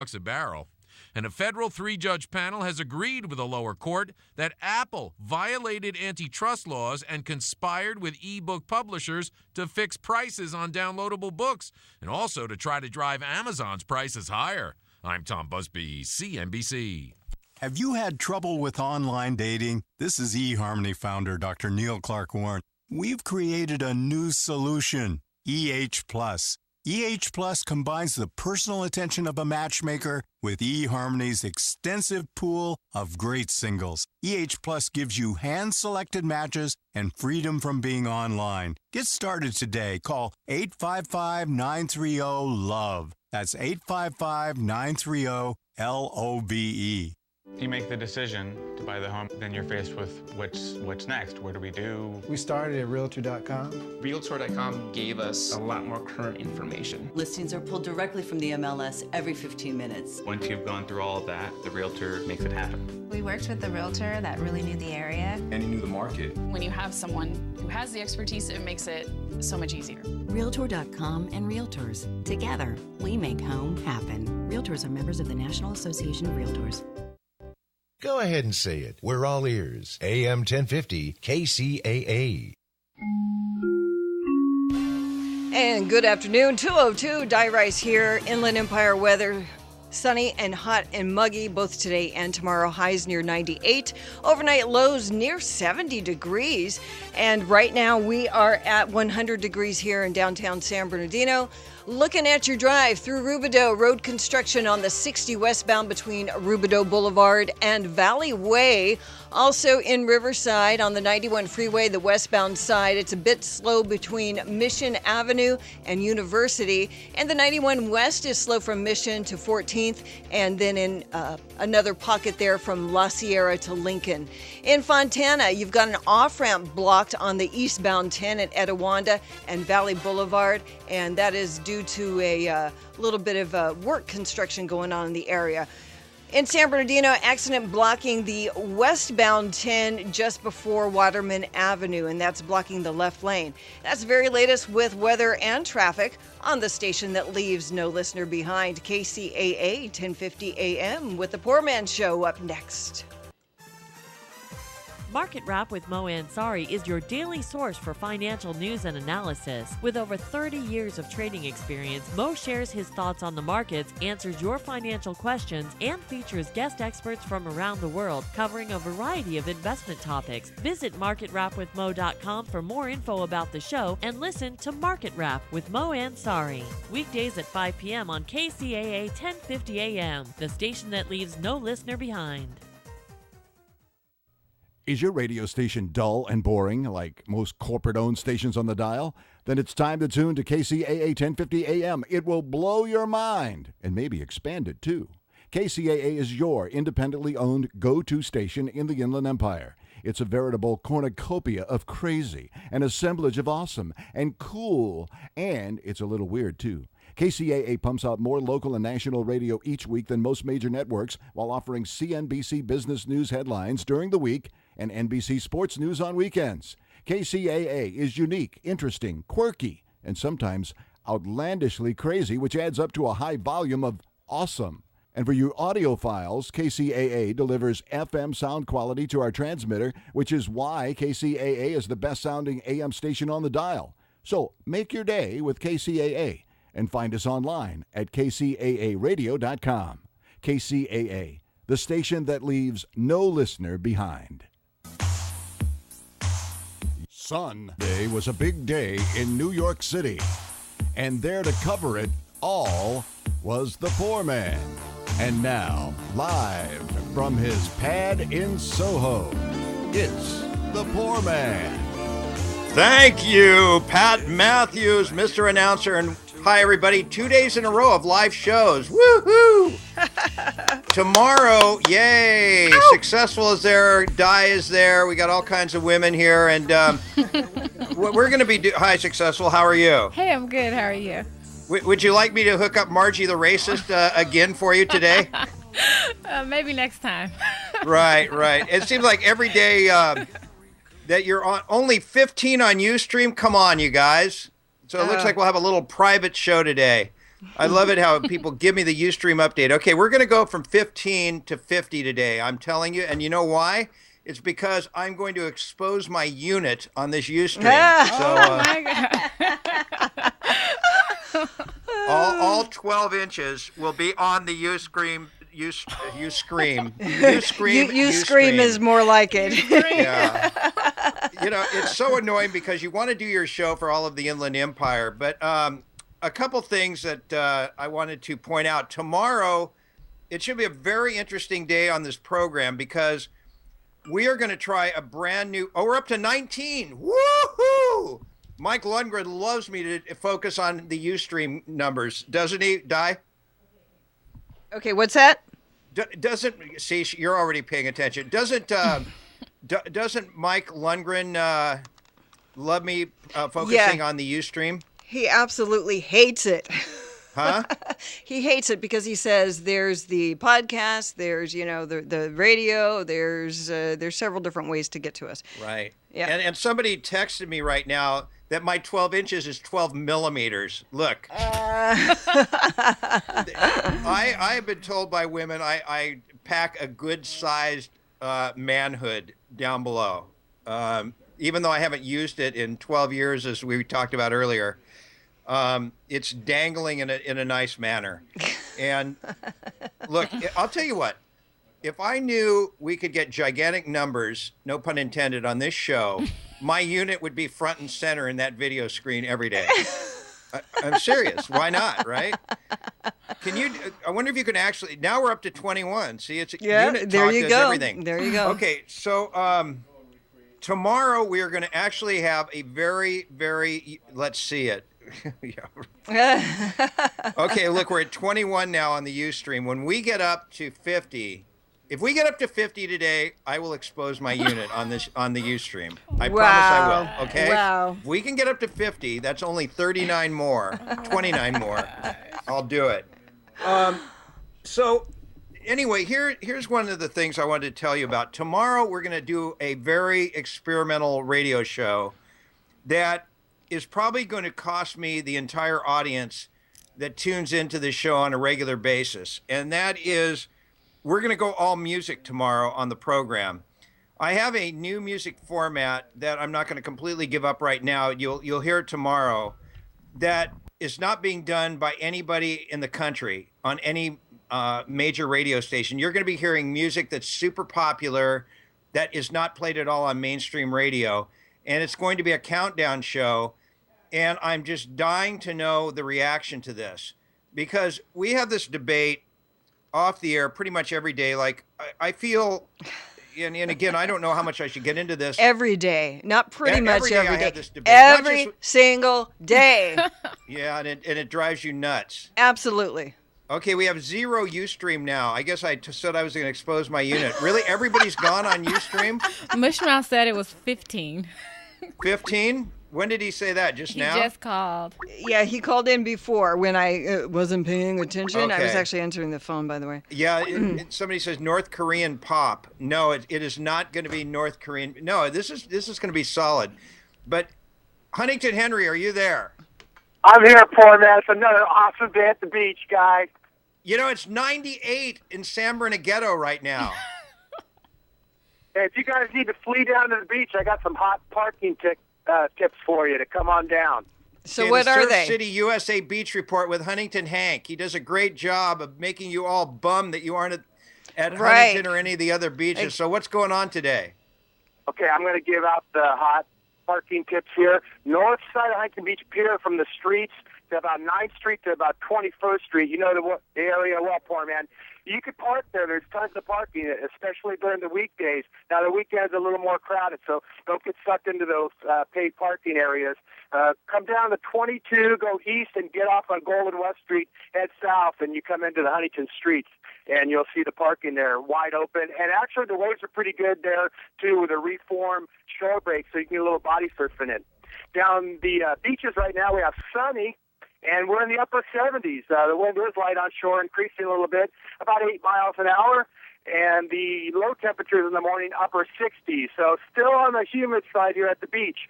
a barrel. And a federal three-judge panel has agreed with a lower court that Apple violated antitrust laws and conspired with e-book publishers to fix prices on downloadable books and also to try to drive Amazon's prices higher. I'm Tom Busby, CNBC. Have you had trouble with online dating? This is eHarmony founder Dr. Neil Clark Warren. We've created a new solution, EH Plus. EH Plus combines the personal attention of a matchmaker with eHarmony's extensive pool of great singles. EH Plus gives you hand-selected matches and freedom from being online. Get started today. Call 855-930-LOVE. That's 855-930-LOVE. If you make the decision to buy the home, then you're faced with what's next. What do we do? We started at Realtor.com. Realtor.com gave us a lot more current information. Listings are pulled directly from the MLS every 15 minutes. Once you've gone through all of that, the realtor makes it happen. We worked with the realtor that really knew the area. And he knew the market. When you have someone who has the expertise, it makes it so much easier. Realtor.com and Realtors. Together, we make home happen. Realtors are members of the National Association of Realtors. Go ahead and say it. We're all ears. AM 1050 KCAA. And good afternoon. 202 Di Rice here. Inland Empire weather. Sunny and hot and muggy both today and tomorrow. Highs near 98. Overnight lows near 70 degrees. And right now we are at 100 degrees here in downtown San Bernardino. Looking at your drive through Rubidoux, road construction on the 60 westbound between Rubidoux Boulevard and Valley Way. Also in Riverside on the 91 freeway, the westbound side, it's a bit slow between Mission Avenue and University. And the 91 west is slow from Mission to 14th, and then in another pocket there from La Sierra to Lincoln. In Fontana, you've got an off-ramp blocked on the eastbound 10 at Etiwanda and Valley Boulevard, and that is due to a little bit of work construction going on in the area. In San Bernardino, accident blocking the westbound 10 just before Waterman Avenue, and that's blocking the left lane. That's the very latest with weather and traffic on the station that leaves no listener behind. KCAA 1050 AM with the Poor Man Show up next. Market Wrap with Mo Ansari is your daily source for financial news and analysis. With over 30 years of trading experience, Mo shares his thoughts on the markets, answers your financial questions, and features guest experts from around the world covering a variety of investment topics. Visit MarketWrapWithMo.com for more info about the show and listen to Market Wrap with Mo Ansari. Weekdays at 5 p.m. on KCAA 1050 AM, the station that leaves no listener behind. Is your radio station dull and boring like most corporate-owned stations on the dial? Then it's time to tune to KCAA 1050 AM. It will blow your mind and maybe expand it too. KCAA is your independently owned go-to station in the Inland Empire. It's a veritable cornucopia of crazy, an assemblage of awesome and cool, and it's a little weird too. KCAA pumps out more local and national radio each week than most major networks while offering CNBC business news headlines during the week and NBC sports news on weekends. KCAA is unique, interesting, quirky, and sometimes outlandishly crazy, which adds up to a high volume of awesome. And for you audiophiles, KCAA delivers FM sound quality to our transmitter, which is why KCAA is the best-sounding AM station on the dial. So make your day with KCAA and find us online at kcaaradio.com. KCAA, the station that leaves no listener behind. Sunday was a big day in New York City, and there to cover it all was the Poor Man. And now, live from his pad in Soho, it's the Poor Man. Thank you, Pat Matthews, Mr. Announcer, and hi, everybody. 2 days in a row of live shows. Woohoo! Tomorrow, yay! Ow! Successful is there, Di is there. We got all kinds of women here, and we're going to be. Hi, Successful. How are you? Hey, I'm good. How are you? Would you like me to hook up Margie the Racist again for you today? Maybe next time. Right. It seems like every day that you're on only 15 on Ustream. Come on, you guys. So it looks like we'll have a little private show today. I love it how people give me the Ustream update. Okay, we're going to go from 15 to 50 today. I'm telling you, and you know why? It's because I'm going to expose my unit on this Ustream. All 12 inches will be on the Ustream. You scream is more like it. Yeah. It's so annoying because you want to do your show for all of the Inland Empire, but a couple things that I wanted to point out. Tomorrow, it should be a very interesting day on this program because we are going to try a brand new. Oh, we're up to 19. Woohoo! Mike Lundgren loves me to focus on the Ustream numbers, doesn't he, Di? Okay, what's that? See, you're already paying attention. Doesn't Mike Lundgren love me focusing on the Ustream? He absolutely hates it. Huh? He hates it because he says there's the podcast, there's the radio, there's several different ways to get to us. Right. Yeah. And somebody texted me right now that my 12 inches is 12 millimeters. Look. I've been told by women I pack a good-sized manhood down below. Even though I haven't used it in 12 years, as we talked about earlier, it's dangling in a nice manner. And look, I'll tell you what. If I knew we could get gigantic numbers, no pun intended, on this show, my unit would be front and center in that video screen every day. I'm serious. Why not, right? I wonder if you can actually, now we're up to 21. See, it's unit there talk you does go. everything. There you go. Okay, so tomorrow we are going to actually have a very, very, let's see it. Okay, look, we're at 21 now on the Ustream. When we get up to 50, if we get up to 50 today, I will expose my unit on the Ustream. I promise I will. Okay. Wow. If we can get up to 50, that's only 39 more, 29 more. I'll do it. So anyway, here's one of the things I wanted to tell you about. Tomorrow we're going to do a very experimental radio show that is probably going to cost me the entire audience that tunes into the show on a regular basis, and that is, we're going to go all music tomorrow on the program. I have a new music format that I'm not going to completely give up right now. You'll hear it tomorrow. That is not being done by anybody in the country on any major radio station. You're going to be hearing music that's super popular, that is not played at all on mainstream radio, and it's going to be a countdown show. And I'm just dying to know the reaction to this, because we have this debate off the air pretty much every day. Like, I feel, and again, I don't know how much I should get into this. Every day, not pretty much every day. This debate. Every single day. Yeah, and it drives you nuts. Absolutely. Okay, we have 0 Ustream now. I guess I said I was going to expose my unit. Really? Everybody's gone on Ustream? Mushmouth said it was 15. 15? When did he say that? Just now? He just called. Yeah, he called in before when I wasn't paying attention. Okay. I was actually answering the phone, by the way. Yeah, somebody says North Korean pop. No, it is not going to be North Korean. No, this is going to be solid. But Huntington Henry, are you there? I'm here, Poorman. It's another awesome day at the beach, guy. It's 98 in San Bernardino right now. Hey, if you guys need to flee down to the beach, I got some hot parking tips for you to come on down. So what are Surf they? City USA Beach Report with Huntington Hank. He does a great job of making you all bummed that you aren't at Huntington or any of the other beaches. So what's going on today? Okay, I'm going to give out the hot parking tips here. North side of Huntington Beach Pier, from the streets to about 9th Street to about 21st Street. You know the area well, Poorman. You could park there. There's tons of parking, especially during the weekdays. Now, the weekends are a little more crowded, so don't get sucked into those paid parking areas. Come down to 22, go east, and get off on Golden West Street, head south, and you come into the Huntington streets, and you'll see the parking there wide open. And actually, the waves are pretty good there, too, with a reform shore break, so you can get a little body surfing in. Down the beaches right now, we have sunny, and we're in the upper 70s. The wind is light on shore, increasing a little bit, about 8 miles an hour. And the low temperatures in the morning, upper 60s. So still on the humid side here at the beach.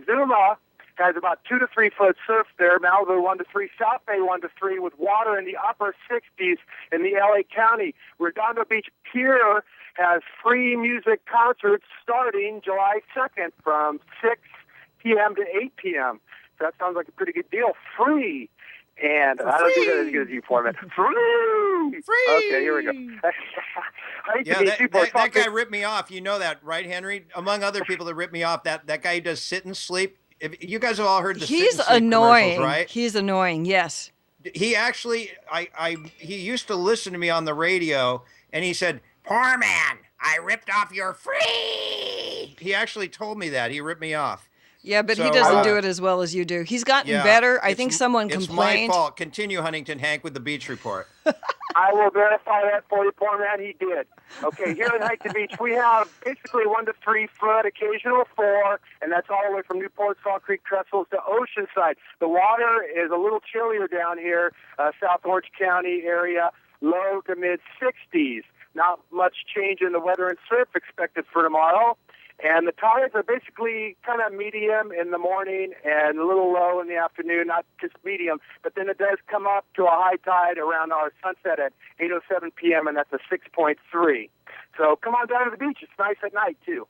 Zuma has about 2 to 3 foot surf there. Malibu 1 to 3, South Bay 1 to 3, with water in the upper 60s in the LA County. Redondo Beach Pier has free music concerts starting July 2nd from 6 p.m. to 8 p.m. So that sounds like a pretty good deal. Free. And I don't do that as good as you, Foreman. Free! Okay, here we go. Yeah, that guy ripped me off. You know that, right, Henry? Among other people that ripped me off, that guy who does sit and sleep. You guys have all heard the sit and sleep commercials, right? He's annoying, yes. He actually, he used to listen to me on the radio, and he said, "Poor man, I ripped off your free." He actually told me that. He ripped me off. Yeah, but he doesn't do it as well as you do. He's gotten better. I think someone complained. It's my fault. Continue, Huntington Hank, with the beach report. I will verify that for you, poor man. He did. Okay, here in Huntington Beach, we have basically 1 to 3 foot, occasional 4, and that's all the way from Newport, Salt Creek, Trestles to Oceanside. The water is a little chillier down here, South Orange County area, low to mid 60s. Not much change in the weather and surf expected for tomorrow. And the tides are basically kind of medium in the morning and a little low in the afternoon, not just medium. But then it does come up to a high tide around our sunset at 8:07 p.m., and that's a 6.3. So come on down to the beach. It's nice at night, too.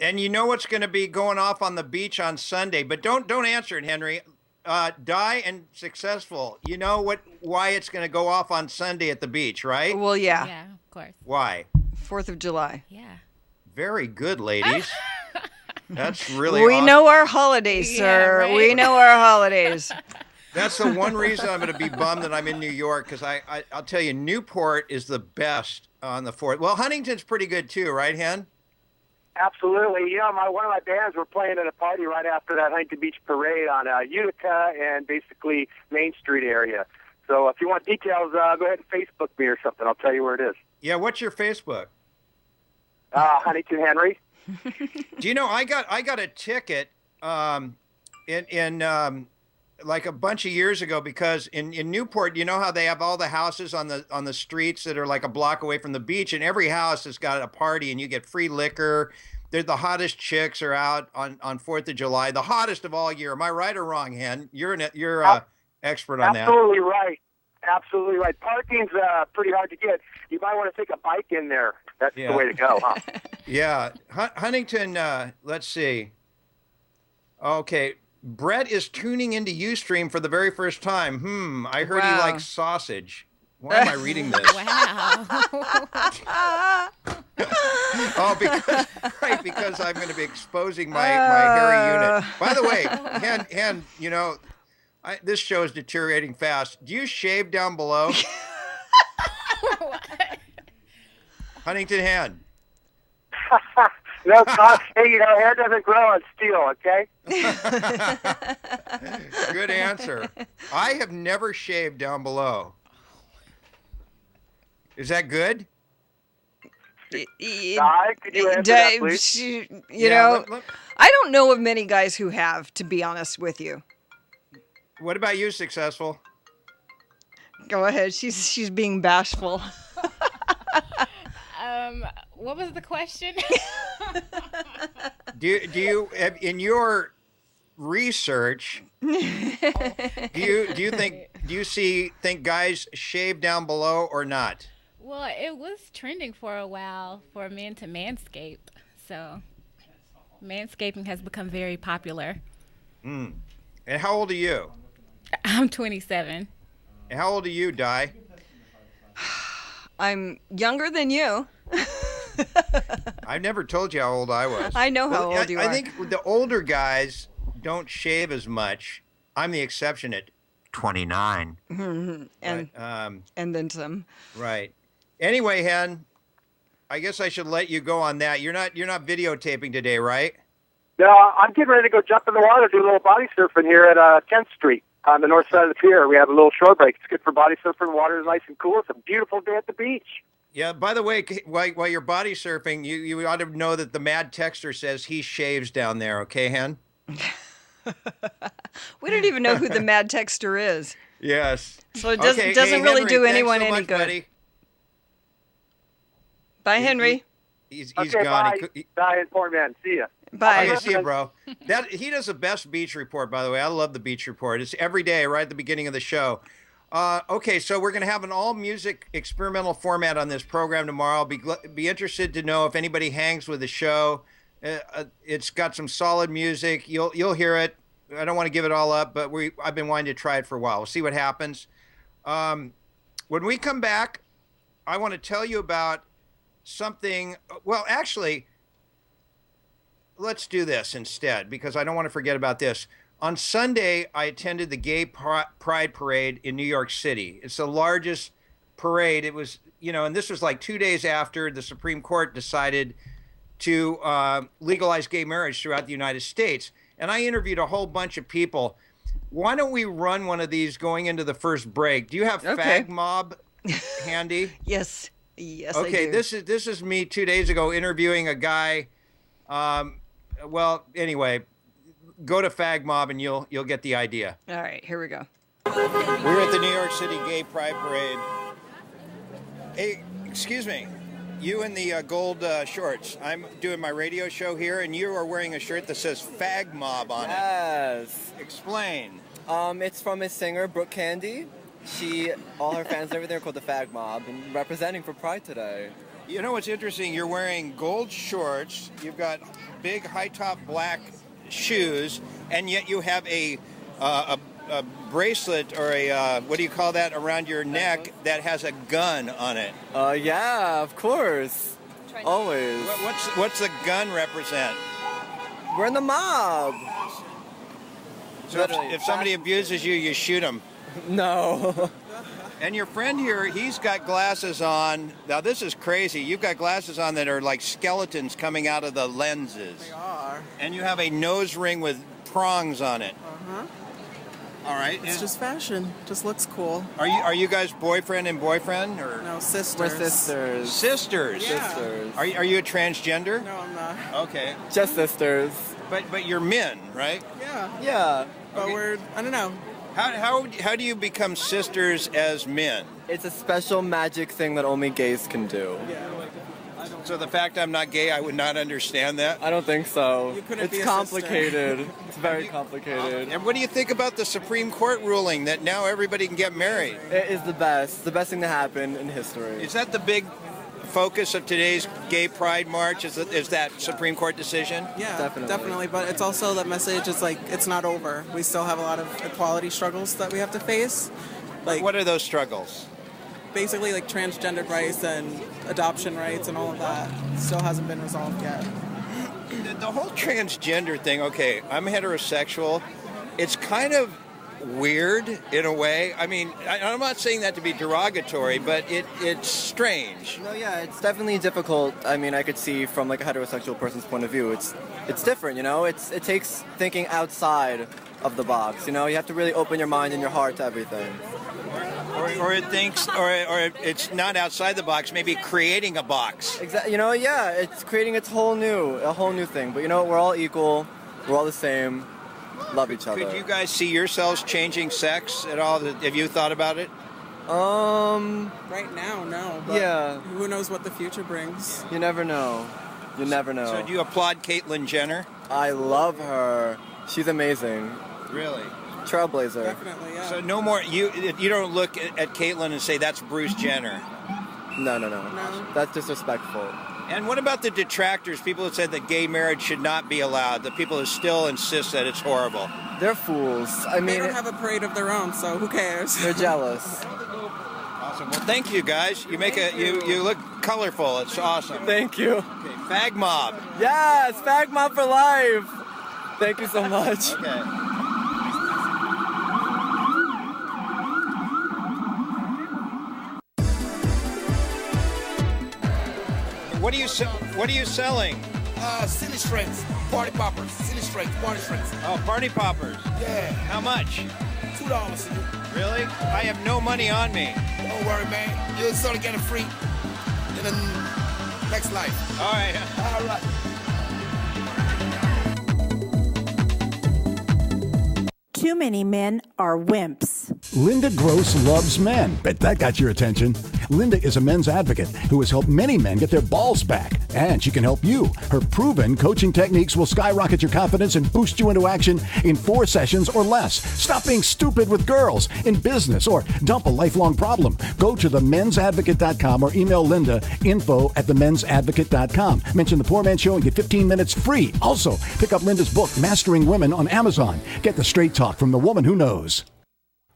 And you know what's going to be going off on the beach on Sunday, but don't answer it, Henry. Die and Successful. You know why it's going to go off on Sunday at the beach, right? Well, yeah. Yeah, of course. Why? 4th of July. Yeah. Very good, ladies. That's really We awesome. know our holidays, sir. Right? We know our holidays. That's the one reason I'm going to be bummed that I'm in New York, because I'll tell you, Newport is the best on the 4th. Well, Huntington's pretty good too, right, Hen? Absolutely. You know, one of my bands were playing at a party right after that Huntington Beach parade on Utica and basically Main Street area. So if you want details, go ahead and Facebook me or something. I'll tell you where it is. Yeah, what's your Facebook? Huntington Henry. Do you know I got a ticket in like a bunch of years ago, because in Newport, you know how they have all the houses on the streets that are like a block away from the beach, and every house has got a party and you get free liquor. They're the hottest chicks are out on 4th of July, the hottest of all year. Am I right or wrong, Hen? You're expert on that. Absolutely right. Absolutely right. Parking's pretty hard to get. You might want to take a bike in there. That's the way to go, huh? Yeah. Huntington, let's see. Okay. Brett is tuning into Ustream for the very first time. I heard he likes sausage. Why am I reading this? Wow. because I'm going to be exposing my hairy unit. By the way, Hen, you know, this show is deteriorating fast. Do you shave down below? Huntington Hen. No, hey, you know, hair doesn't grow on steel, okay? Good answer. I have never shaved down below. Is that good? Could you answer that, please? You know, I don't know of many guys who have, to be honest with you. What about you, Successful? Go ahead. She's being bashful. What was the question? Do you in your research do you think guys shave down below or not? Well, it was trending for a while for men to manscape, so manscaping has become very popular. And how old are you? I'm 27. And how old are you, Di? I'm younger than you. I've never told you how old I was. I know how old you are. I think the older guys don't shave as much. I'm the exception at 29. And then some. Right. Anyway, Hen, I guess I should let you go on that. You're not videotaping today, right? No, I'm getting ready to go jump in the water, do a little body surfing here at 10th Street on the north side of the pier. We have a little shore break. It's good for body surfing. The water is nice and cool. It's a beautiful day at the beach. Yeah, by the way, while you're body surfing, you ought to know that the Mad Texter says he shaves down there, okay, Hen? We don't even know who the Mad Texter is. Yes. So it doesn't really do anyone any good. Buddy. Bye, Henry. He's okay, gone. Bye. Bye, Poor Man. See ya. Bye. Okay, see you, bro. He does the best beach report, by the way. I love the beach report. It's every day, right at the beginning of the show. Okay, so we're going to have an all-music experimental format on this program tomorrow. Be interested to know if anybody hangs with the show. It's got some solid music. You'll hear it. I don't want to give it all up, but I've been wanting to try it for a while. We'll see what happens. When we come back, I want to tell you about something. Well, actually, let's do this instead, because I don't want to forget about this. On Sunday, I attended the Gay Pride Parade in New York City. It's the largest parade. It was, and this was like 2 days after the Supreme Court decided to legalize gay marriage throughout the United States. And I interviewed a whole bunch of people. Why don't we run one of these going into the first break? Do you have Fag Mob handy? Yes. Yes, okay, I do. This is me 2 days ago interviewing a guy. Well, anyway, go to Fag Mob and you'll get the idea. All right, here we go. We're at the New York City Gay Pride Parade. Hey, excuse me. You in the gold shorts. I'm doing my radio show here, and you are wearing a shirt that says Fag Mob on it. Yes. Explain. It's from a singer, Brooke Candy. All her fans and everything are called the Fag Mob, and representing for Pride today. You know what's interesting? You're wearing gold shorts. You've got big high-top black shoes, and yet you have a bracelet or a what do you call that around your neck that has a gun on it. Yeah, of course. Always. What's the gun represent? We're in the mob. So if somebody abuses you, you shoot them. No. And your friend here, he's got glasses on. Now this is crazy. You've got glasses on that are like skeletons coming out of the lenses. They are. And you have a nose ring with prongs on it. Uh-huh. All right. It's just fashion. Just looks cool. Are you guys boyfriend and boyfriend or? No, sisters. We're sisters. Sisters. Yeah. Sisters. Are you a transgender? No, I'm not. Okay. Just sisters. But you're men, right? Yeah. Yeah. But I don't know. How do you become sisters as men? It's a special magic thing that only gays can do. Yeah. So the fact I'm not gay, I would not understand that? I don't think so. You couldn't be It's a complicated. It's very complicated. And what do you think about the Supreme Court ruling that now everybody can get married? It is the best thing to happen in history. Is that the big focus of today's Gay Pride March? Is that Supreme Court decision? Yeah, Definitely. But it's also that message is like, it's not over. We still have a lot of equality struggles that we have to face. Like, what are those struggles? Basically like transgendered rights and adoption rights and all of that still hasn't been resolved yet. The whole transgender thing, okay, I'm heterosexual. It's kind of weird in a way. I mean, I'm not saying that to be derogatory, but it's strange. No, yeah, it's definitely difficult. I mean, I could see from like a heterosexual person's point of view, it's different, it takes thinking outside of the box, you have to really open your mind and your heart to everything. Or it thinks, or it's not outside the box, maybe creating a box. Exactly. Yeah, it's creating a whole new thing. But we're all equal. We're all the same. Love each other. Could you guys see yourselves changing sex at all? Have you thought about it? Right now, no. But yeah. Who knows what the future brings? You never know. You never know. So do you applaud Caitlyn Jenner? I love her. She's amazing. Really? Trailblazer. Definitely, yeah. So no more. You don't look at Caitlyn and say that's Bruce Jenner. No. That's disrespectful. And what about the detractors? People that said that gay marriage should not be allowed. The people who still insist that it's horrible. They're fools. I mean, they don't have a parade of their own, so who cares? They're jealous. Awesome. Well, thank you guys. You look colorful. It's awesome. Thank you. Okay, Fag Mob. Yes, Fag Mob for life. Thank you so much. Okay. What are you selling? Silly strings, party poppers, silly strings, party strings. Oh, party poppers. Yeah. How much? $2. Really? I have no money on me. Don't worry, man. You'll sort of get it free in the next life. All right. All right. Too many men are wimps. Linda Gross loves men. Bet that got your attention. Linda is a men's advocate who has helped many men get their balls back. And she can help you. Her proven coaching techniques will skyrocket your confidence and boost you into action in 4 sessions or less. Stop being stupid with girls, in business, or dump a lifelong problem. Go to themensadvocate.com or email Linda info@themensadvocate.com. Mention the Poor Man Show and get 15 minutes free. Also, pick up Linda's book, Mastering Women, on Amazon. Get the straight talk from the woman who knows.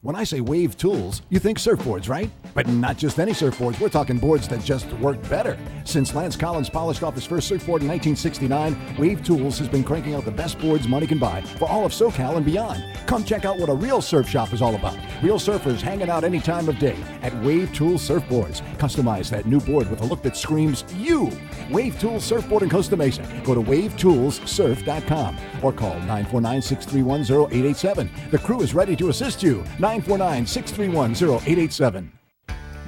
When I say Wave Tools, you think surfboards, right? But not just any surfboards. We're talking boards that just work better. Since Lance Collins polished off his first surfboard in 1969, Wave Tools has been cranking out the best boards money can buy for all of SoCal and beyond. Come check out what a real surf shop is all about. Real surfers hanging out any time of day at Wave Tools Surfboards. Customize that new board with a look that screams you. Wave Tools Surfboard in Costa Mesa. Go to wavetoolssurf.com or call 949-631-0887. The crew is ready to assist you. 949-631-0887.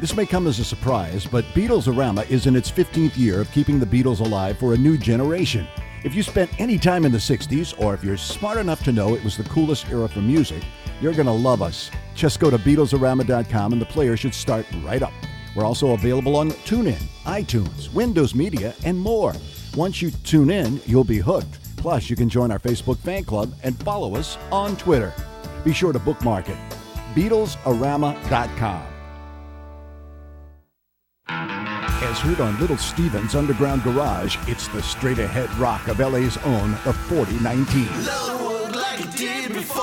This may come as a surprise, but Beatles-orama is in its 15th year of keeping the Beatles alive for a new generation. If you spent any time in the 60s, or if you're smart enough to know it was the coolest era for music, you're going to love us. Just go to BeatlesOrama.com and the player should start right up. We're also available on TuneIn, iTunes, Windows Media, and more. Once you tune in, you'll be hooked. Plus, you can join our Facebook fan club and follow us on Twitter. Be sure to bookmark it. BeatlesOrama.com. As heard on Little Steven's Underground Garage, it's the straight-ahead rock of LA's own, the 4019.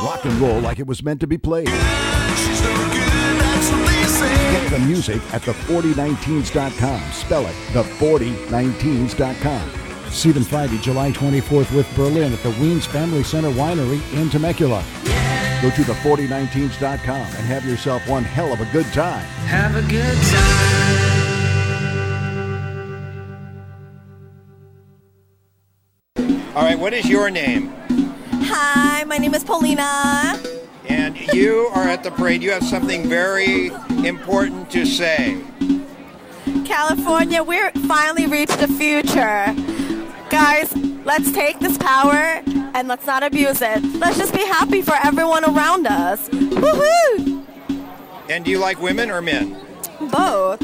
Rock and roll like it was meant to be played. Get the music at the4019s.com. Spell it, the4019s.com. See them Friday, July 24th with Berlin at the Weens Family Center Winery in Temecula. Go to the4019s.com and have yourself one hell of a good time. Have a good time. All right, what is your name? Hi, my name is Paulina. And you are at the parade. You have something very important to say. California, we're finally reached the future. Guys, let's take this power and let's not abuse it. Let's just be happy for everyone around us. Woohoo! And do you like women or men? Both.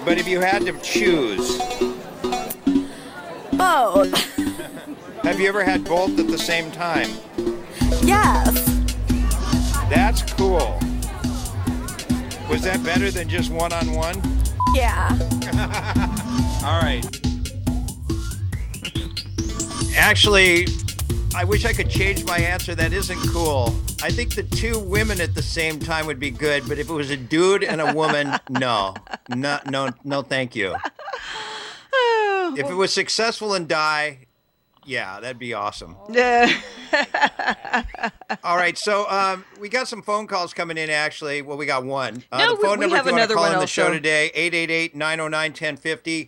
But if you had to choose? Both. Have you ever had both at the same time? Yes. That's cool. Was that better than just one-on-one? Yeah. All right. Actually, I wish I could change my answer. That isn't cool. I think the 2 women at the same time would be good, but if it was a dude and a woman, no, thank you. If it was successful and die, yeah, that'd be awesome. All right, so we got some phone calls coming in, actually. Well, we got one. The phone number if you want to call in the show today, 888-909-1050,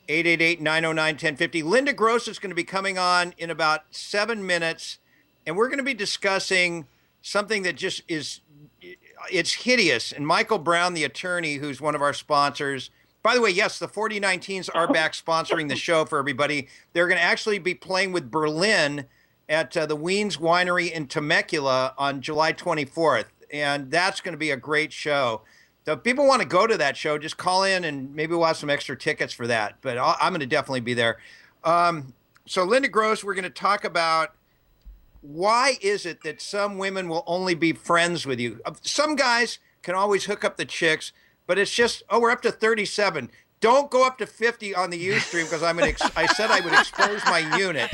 888-909-1050. Linda Gross is going to be coming on in about 7 minutes, and we're going to be discussing something that just is, it's hideous. And Michael Brown, the attorney, who's one of our sponsors. By the way, yes, the 4019s are back sponsoring the show for everybody. They're going to actually be playing with Berlin at the Weens Winery in Temecula on July 24th. And that's going to be a great show. So if people want to go to that show, just call in and maybe we'll have some extra tickets for that. But I'm going to definitely be there. So Linda Gross, we're going to talk about why is it that some women will only be friends with you? Some guys can always hook up the chicks. But it's just, we're up to 37. Don't go up to 50 on the Ustream because I said I would expose my unit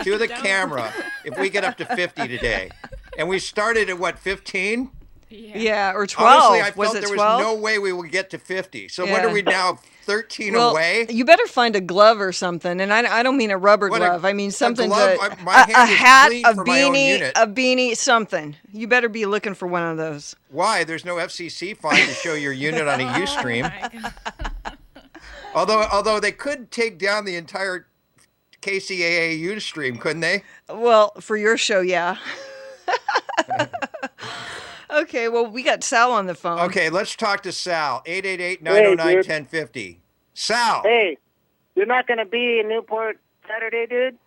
to the camera if we get up to 50 today. And we started at what, 15? Yeah, or 12. Honestly, I felt was it there 12? was no way we would get to 50. So what are we now, 13 away? You better find a glove or something. And I don't mean a rubber glove. I mean something glove, to, my hand a is hat, clean a for my own beanie, unit. a beanie, something. You better be looking for one of those. Why? There's no FCC fine to show your unit on a Ustream. Although they could take down the entire KCAA Ustream, couldn't they? Well, for your show, yeah. Okay, well, we got Sal on the phone. Okay, let's talk to Sal. 888-909-1050. Sal. Hey, you're not going to be in Newport Saturday, dude?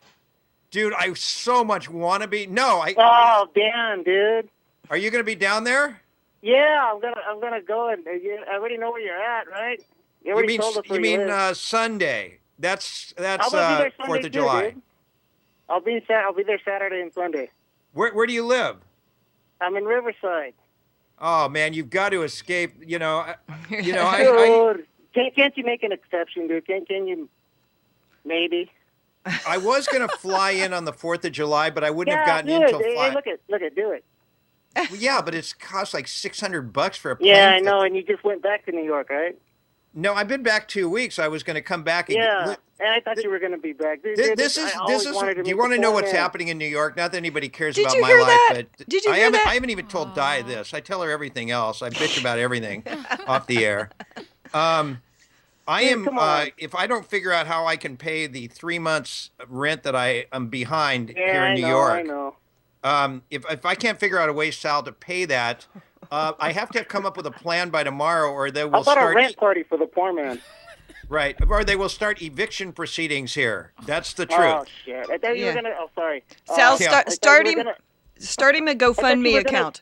Dude, I so much want to be. No, Oh, damn, dude. Are you going to be down there? Yeah, I'm gonna go, and I already know where you're at, right? You already told us where you you mean live. Sunday? That's I'm gonna be there Sunday 4th of too, July. dude. I'll be there Saturday and Sunday. Where do you live? I'm in Riverside. Oh man, you've got to escape. You know, Dude, can't you make an exception, dude? Can you? Maybe. I was gonna fly in on the 4th of July, but I wouldn't have gotten in dude. until Hey, 5. look at, do it. Well, yeah, but it's cost like $600 for a plane. Yeah, I know, and you just went back to New York, right? No, I've been back 2 weeks. I was going to come back. Yeah, and I thought you were going to be back. This is. Do you want to know what's happening in New York? Not that anybody cares about you my hear life, that? but Did you hear that? I haven't even told Di this. I tell her everything else. I bitch about everything off the air. I am. If I don't figure out how I can pay the 3 months rent that I am behind here in New York, I know. If I can't figure out a way, Sal, to pay that, I have to come up with a plan by tomorrow, or they will How about start a rent party for the poor man? Right, or they will start eviction proceedings here. That's the truth. Oh shit! I thought you were gonna. Oh, sorry. Sal, start him a GoFundMe account.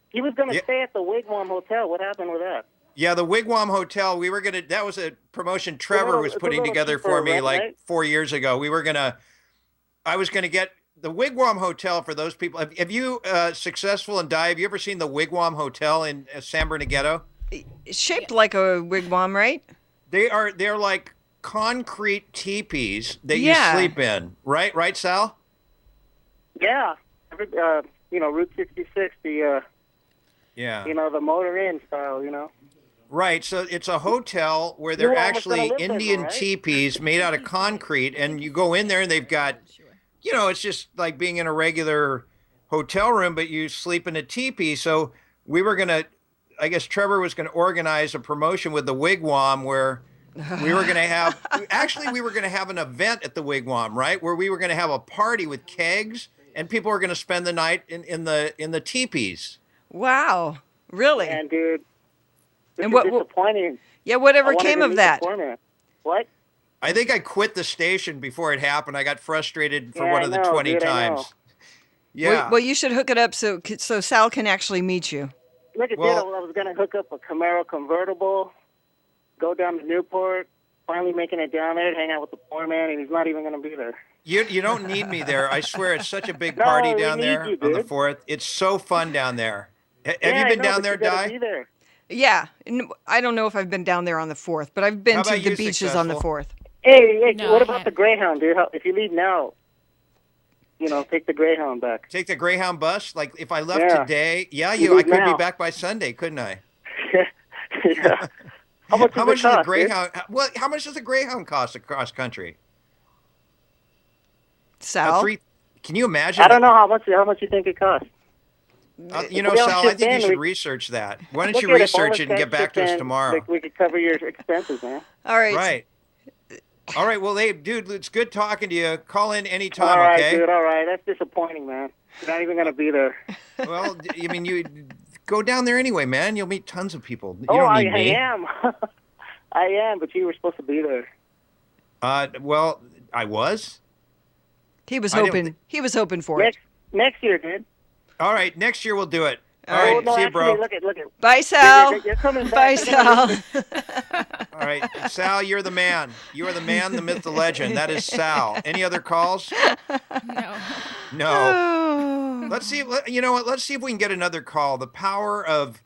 He was gonna stay at the Wigwam Hotel. What happened with that? Yeah, the Wigwam Hotel. We were gonna. That was a promotion Trevor was putting together for me like 4 years ago. I was gonna get the Wigwam Hotel for those people. Have you successful and Di? Have you ever seen the Wigwam Hotel in San Bernardino? It's shaped like a wigwam, right? They're like concrete teepees that you sleep in, right? Right, Sal? Yeah. Route 66, the the motor inn style, Right. So it's a hotel where they're actually Indian teepees made out of concrete, and you go in there and they've got, it's just like being in a regular hotel room, but you sleep in a teepee. So I guess Trevor was going to organize a promotion with the Wigwam where we were going to have, we were going to have an event at the Wigwam, right? Where we were going to have a party with kegs and people were going to spend the night in the teepees. Wow. Really? And dude, this and is disappointing. Yeah, whatever came of that? What? I think I quit the station before it happened. I got frustrated for one of the 20 times. Yeah. Well, you should hook it up so Sal can actually meet you. Look at that. I was going to hook up a Camaro convertible, go down to Newport, finally making it down there, hang out with the poor man, and he's not even going to be there. You don't need me there. I swear it's such a big party down there on the 4th. It's so fun down there. Have you been down there, Di? Yeah. I don't know if I've been down there on the 4th, but I've been to the beaches on the 4th. Hey, what about the Greyhound, dude? If you leave now, take the Greyhound back. Take the Greyhound bus? Like, if I left today, I could be back by Sunday, couldn't I? Yeah. How much does the Greyhound? Well, how much does a Greyhound cost across country? Sal? Can you imagine? I don't know how much you think it costs. Sal, I think you should research that. Why don't you research it and get back to us tomorrow? We could cover your expenses, man. All right. Right. All right. Well, hey, dude, it's good talking to you. Call in anytime, all right, okay? Dude, all right. That's disappointing, man. You're not even going to be there. Well, you go down there anyway, man. You'll meet tons of people. You don't need me. I am. I am, but you were supposed to be there. Well, I was. He was hoping. He was hoping for it. Next year, dude. All right, next year we'll do it. All right, see you, bro. Look at. Bye, Sal. You're coming back. Bye, Sal. All right, Sal, you're the man. You are the man, the myth, the legend. That is Sal. Any other calls? No. Let's see. You know what? Let's see if we can get another call. The power of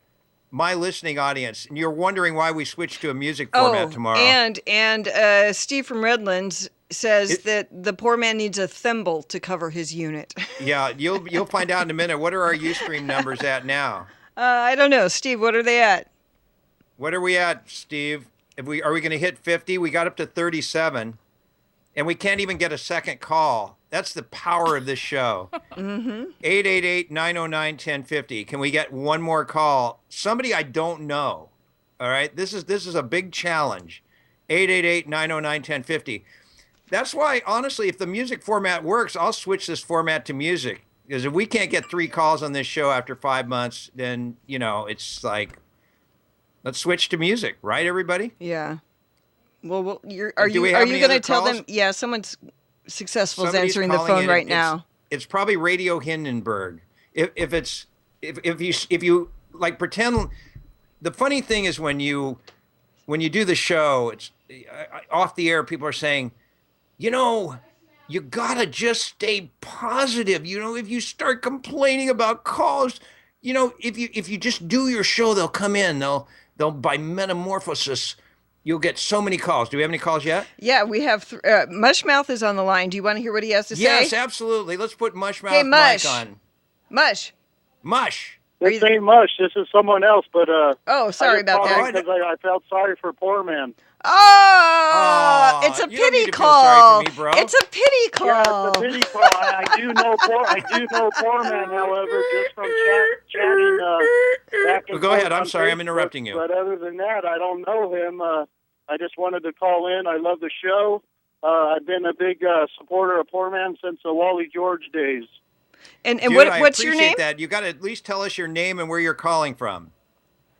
my listening audience. And you're wondering why we switched to a music format tomorrow. And Steve from Redlands says that the poor man needs a thimble to cover his unit. Yeah, you'll find out in a minute. What are our Ustream numbers at now? I don't know, Steve. What are they at? What are we at, Steve? Are we going to hit 50? We got up to 37, and we can't even get a second call. That's the power of this show. 888-909-1050. Can we get one more call? Somebody I don't know. All right, this is a big challenge. 888-909-1050. That's why, honestly, if the music format works, I'll switch this format to music. Because if we can't get 3 calls on this show after 5 months, then, it's like, let's switch to music. Right, everybody? Yeah. Well, are you going to tell them? Yeah, someone's successful is answering the phone right now. It's probably Radio Hindenburg. If you like pretend. The funny thing is when you do the show, it's off the air. People are saying, you gotta just stay positive. If you start complaining about calls, if you just do your show, they'll come in. They'll by metamorphosis. You'll get so many calls. Do we have any calls yet? Yeah, we have. Mushmouth is on the line. Do you want to hear what he has to say? Yes, absolutely. Let's put Mushmouth Hey, Mush. mic on. Mush. This ain't Mush. This is someone else. But oh, sorry about that. Because I felt sorry for poor man. Oh, it's a pity call. Sorry for me, bro. It's a pity call. Yeah, it's a pity call. I do know poor man. However, just from chatting back and Go ahead. forth I'm on sorry. I'm Facebook, interrupting you. But other than that, I don't know him. I just wanted to call in. I love the show. I've been a big supporter of poor man since the Wally George days. And Dude, what's your name? I appreciate that. You got to at least tell us your name and where you're calling from.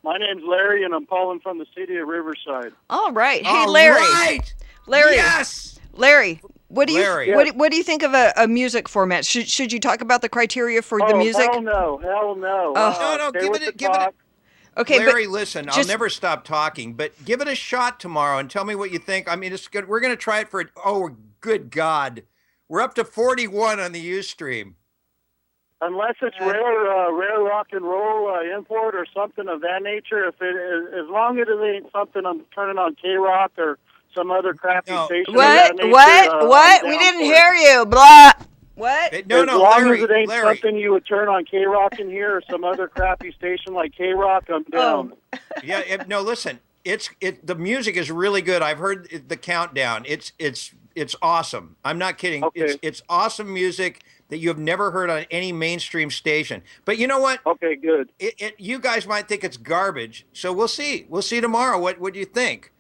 My name's Larry, and I'm calling from the city of Riverside. All right. Hey, All Larry. right. Larry. Yes. Larry, what do you Larry. what do you think of a music format? Should you talk about the criteria for the music? Hell no. No, give it. Okay, Larry, but listen, I'll just- never stop talking, but give it a shot tomorrow and tell me what you think. I mean, it's good. We're going to try it for, good God. We're up to 41 on the Ustream. Unless it's rare rock and roll import or something of that nature. If it is, as long as it ain't something I'm turning on K-Rock or some other crappy station. What? Of that nature, What? I'm We down didn't for hear it. you. Blah. What? As long as it ain't Larry. something you would turn on K-Rock in here or some other crappy station like K-Rock, I'm down. Yeah, no, listen. The music is really good. I've heard the countdown. It's awesome. I'm not kidding. Okay. It's awesome music that you have never heard on any mainstream station. But you know what? Okay, good. You guys might think it's garbage, so we'll see. We'll see tomorrow. What do you think?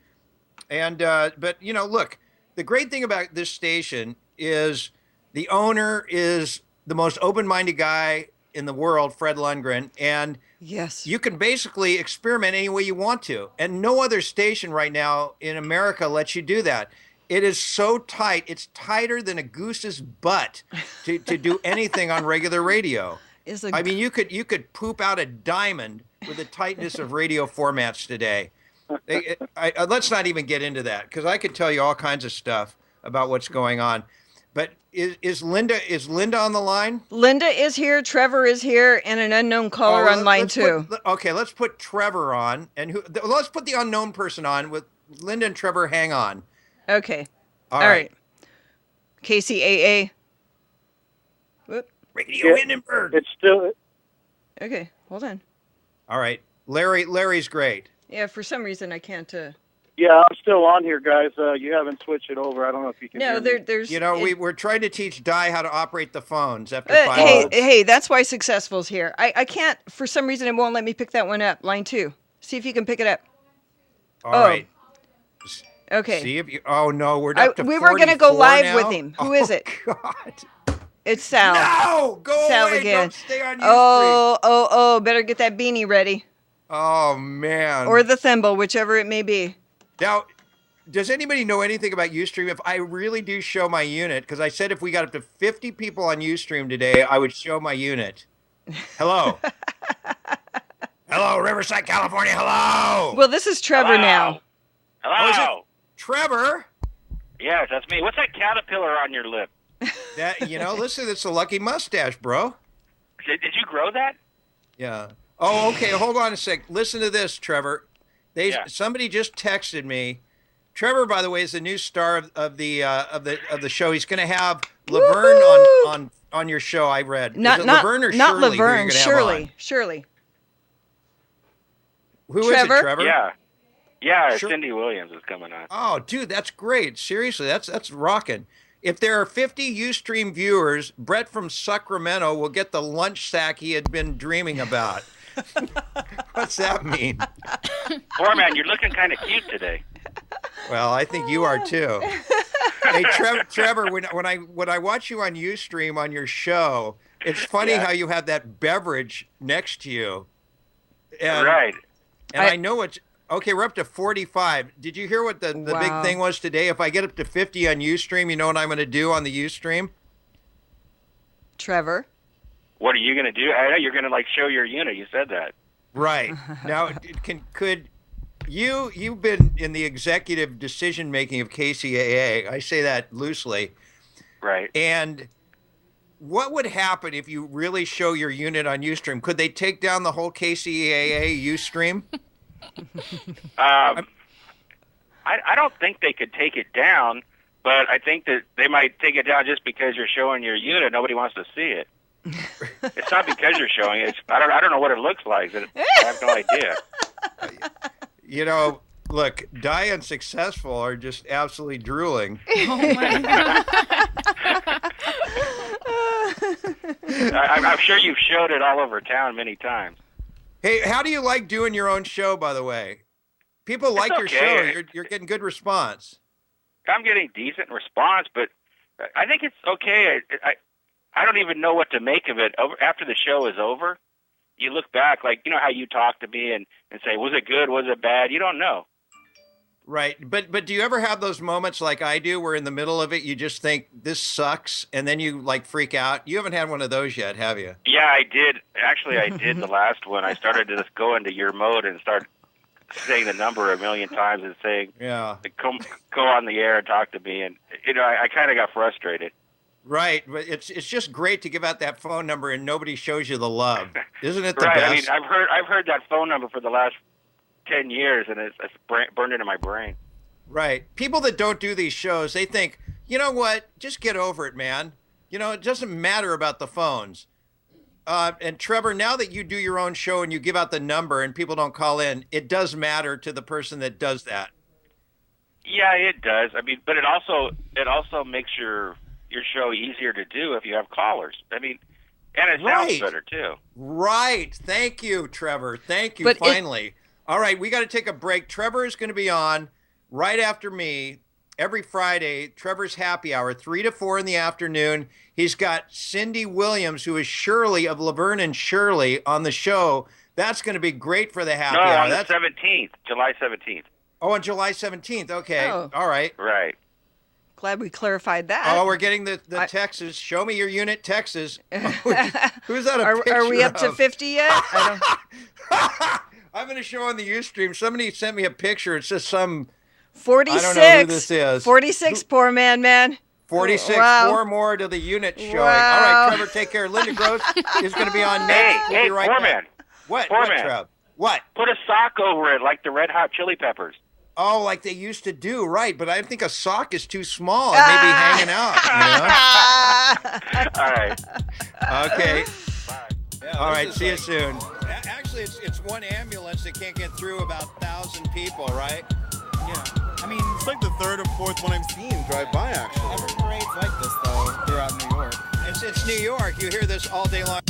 And but look, the great thing about this station is the owner is the most open-minded guy in the world, Fred Lundgren, and yes, you can basically experiment any way you want to. And no other station right now in America lets you do that. It is so tight. It's tighter than a goose's butt to do anything on regular radio. I mean, you could poop out a diamond with the tightness of radio formats today. Let's not even get into that because I could tell you all kinds of stuff about what's going on. But is Linda on the line? Linda is here. Trevor is here, and an unknown caller on line too. Let's put Trevor on, and let's put the unknown person on with Linda and Trevor. Hang on. Okay. All right. KCAA. Whoop. Radio Hindenburg. It's still. Okay, hold on. All right. Larry's great. Yeah, for some reason I can't. Yeah, I'm still on here, guys. You haven't switched it over. I don't know if you can. No, hear me. there's. We're trying to teach Di how to operate the phones after 5 months. Hey, that's why Successful's here. I can't. For some reason, it won't let me pick that one up. Line 2. See if you can pick it up. All right. Okay. See if you. Oh no, we're up to. We were going to go 44 live now? with him. Who is it? God. It's Sal. No, go Sal away. again. Don't stay on Ustream. Oh! Better get that beanie ready. Oh man. Or the thimble, whichever it may be. Now, does anybody know anything about Ustream? If I really do show my unit, because I said if we got up to 50 people on Ustream today, I would show my unit. Hello. Hello, Riverside, California. Hello. Well, this is Trevor now. Hello. Oh, is it Trevor? Yes, that's me. What's that caterpillar on your lip? Listen, it's a lucky mustache, bro. Did you grow that? Yeah. Oh, okay. Hold on a sec. Listen to this, Trevor. Somebody just texted me. Trevor, by the way, is the new star of the show. He's going to have Laverne on your show. I read. Not Laverne or not Shirley? Laverne. Shirley. Who is it, Trevor? Yeah. Cindy Williams is coming on. Oh, dude, that's great. Seriously, that's rocking. If there are 50 Ustream viewers, Brett from Sacramento will get the lunch sack he had been dreaming about. What's that mean? Poor man, you're looking kind of cute today. Well, I think you are too. Hey, Trevor, when I watch you on Ustream on your show, it's funny how you have that beverage next to you. And, right. And I know it's okay. We're up to 45. Did you hear what the big thing was today? If I get up to 50 on Ustream, you know what I'm going to do on the Ustream? Trevor. What are you going to do? I know you're going to show your unit. You said that. Right. Now, could you've been in the executive decision making of KCAA. I say that loosely. Right. And what would happen if you really show your unit on Ustream? Could they take down the whole KCAA Ustream? I don't think they could take it down, but I think that they might take it down just because you're showing your unit. Nobody wants to see it. It's not because you're showing it. I don't know what it looks like. I have no idea. You know, look, Diane Successful are just absolutely drooling. Oh my God. I'm sure you've showed it all over town many times. Hey, how do you like doing your own show, by the way? People like your okay. show. You're getting good response. I'm getting decent response, but I think it's okay. I don't even know what to make of it. After the show is over, you look back, like, you know how you talk to me and say, was it good, was it bad? You don't know. Right. But do you ever have those moments like I do where in the middle of it you just think this sucks and then you like freak out? You haven't had one of those yet, have you? Yeah, I did. Actually, I did the last one. I started to just go into your mode and start saying the number a million times and saying, yeah, go on the air and talk to me. And, you know, I kind of got frustrated. Right, but it's just great to give out that phone number and nobody shows you the love, isn't it? The right. best? I mean, I've heard that phone number for the last 10 years, and it's burned into my brain. Right. People that don't do these shows, they think, you know what? Just get over it, man. You know, it doesn't matter about the phones. And Trevor, now that you do your own show and you give out the number and people don't call in, it does matter to the person that does that. Yeah, it does. I mean, but it also makes your show easier to do if you have callers. I mean, and it sounds better too. Right. Thank you, Trevor. Thank you. But finally. All right, we got to take a break. Trevor is going to be on right after me every Friday. Trevor's Happy Hour, 3 to 4 in the afternoon. He's got Cindy Williams, who is Shirley of Laverne and Shirley, on the show. That's going to be great for the Happy Hour. On the 17th, July 17th. Oh, on July 17th. Okay. Oh. All right. Right. Glad we clarified that. Oh, we're getting the Texas. Show me your unit, Texas. Who's that a picture Are we up to of? 50 yet? I'm going to show on the Ustream. Somebody sent me a picture. It's just some 46. I don't know who this is. 46, poor man. 46. Wow. 4 more to the unit showing. Wow. All right, Trevor, take care. Linda Gross is going to be on next. We'll Hey, be right poor back. man. What, Poorman. Trev? What? Put a sock over it like the Red Hot Chili Peppers. Oh, like they used to do, right? But I think a sock is too small. It may be hanging out. All right. Okay. Bye. Yeah, all right. See you soon. Actually, it's one ambulance that can't get through about 1,000 people, right? Yeah. I mean, it's like the third or fourth one I've seen drive by, actually. Every parade's like this, though, throughout New York. It's New York. You hear this all day long.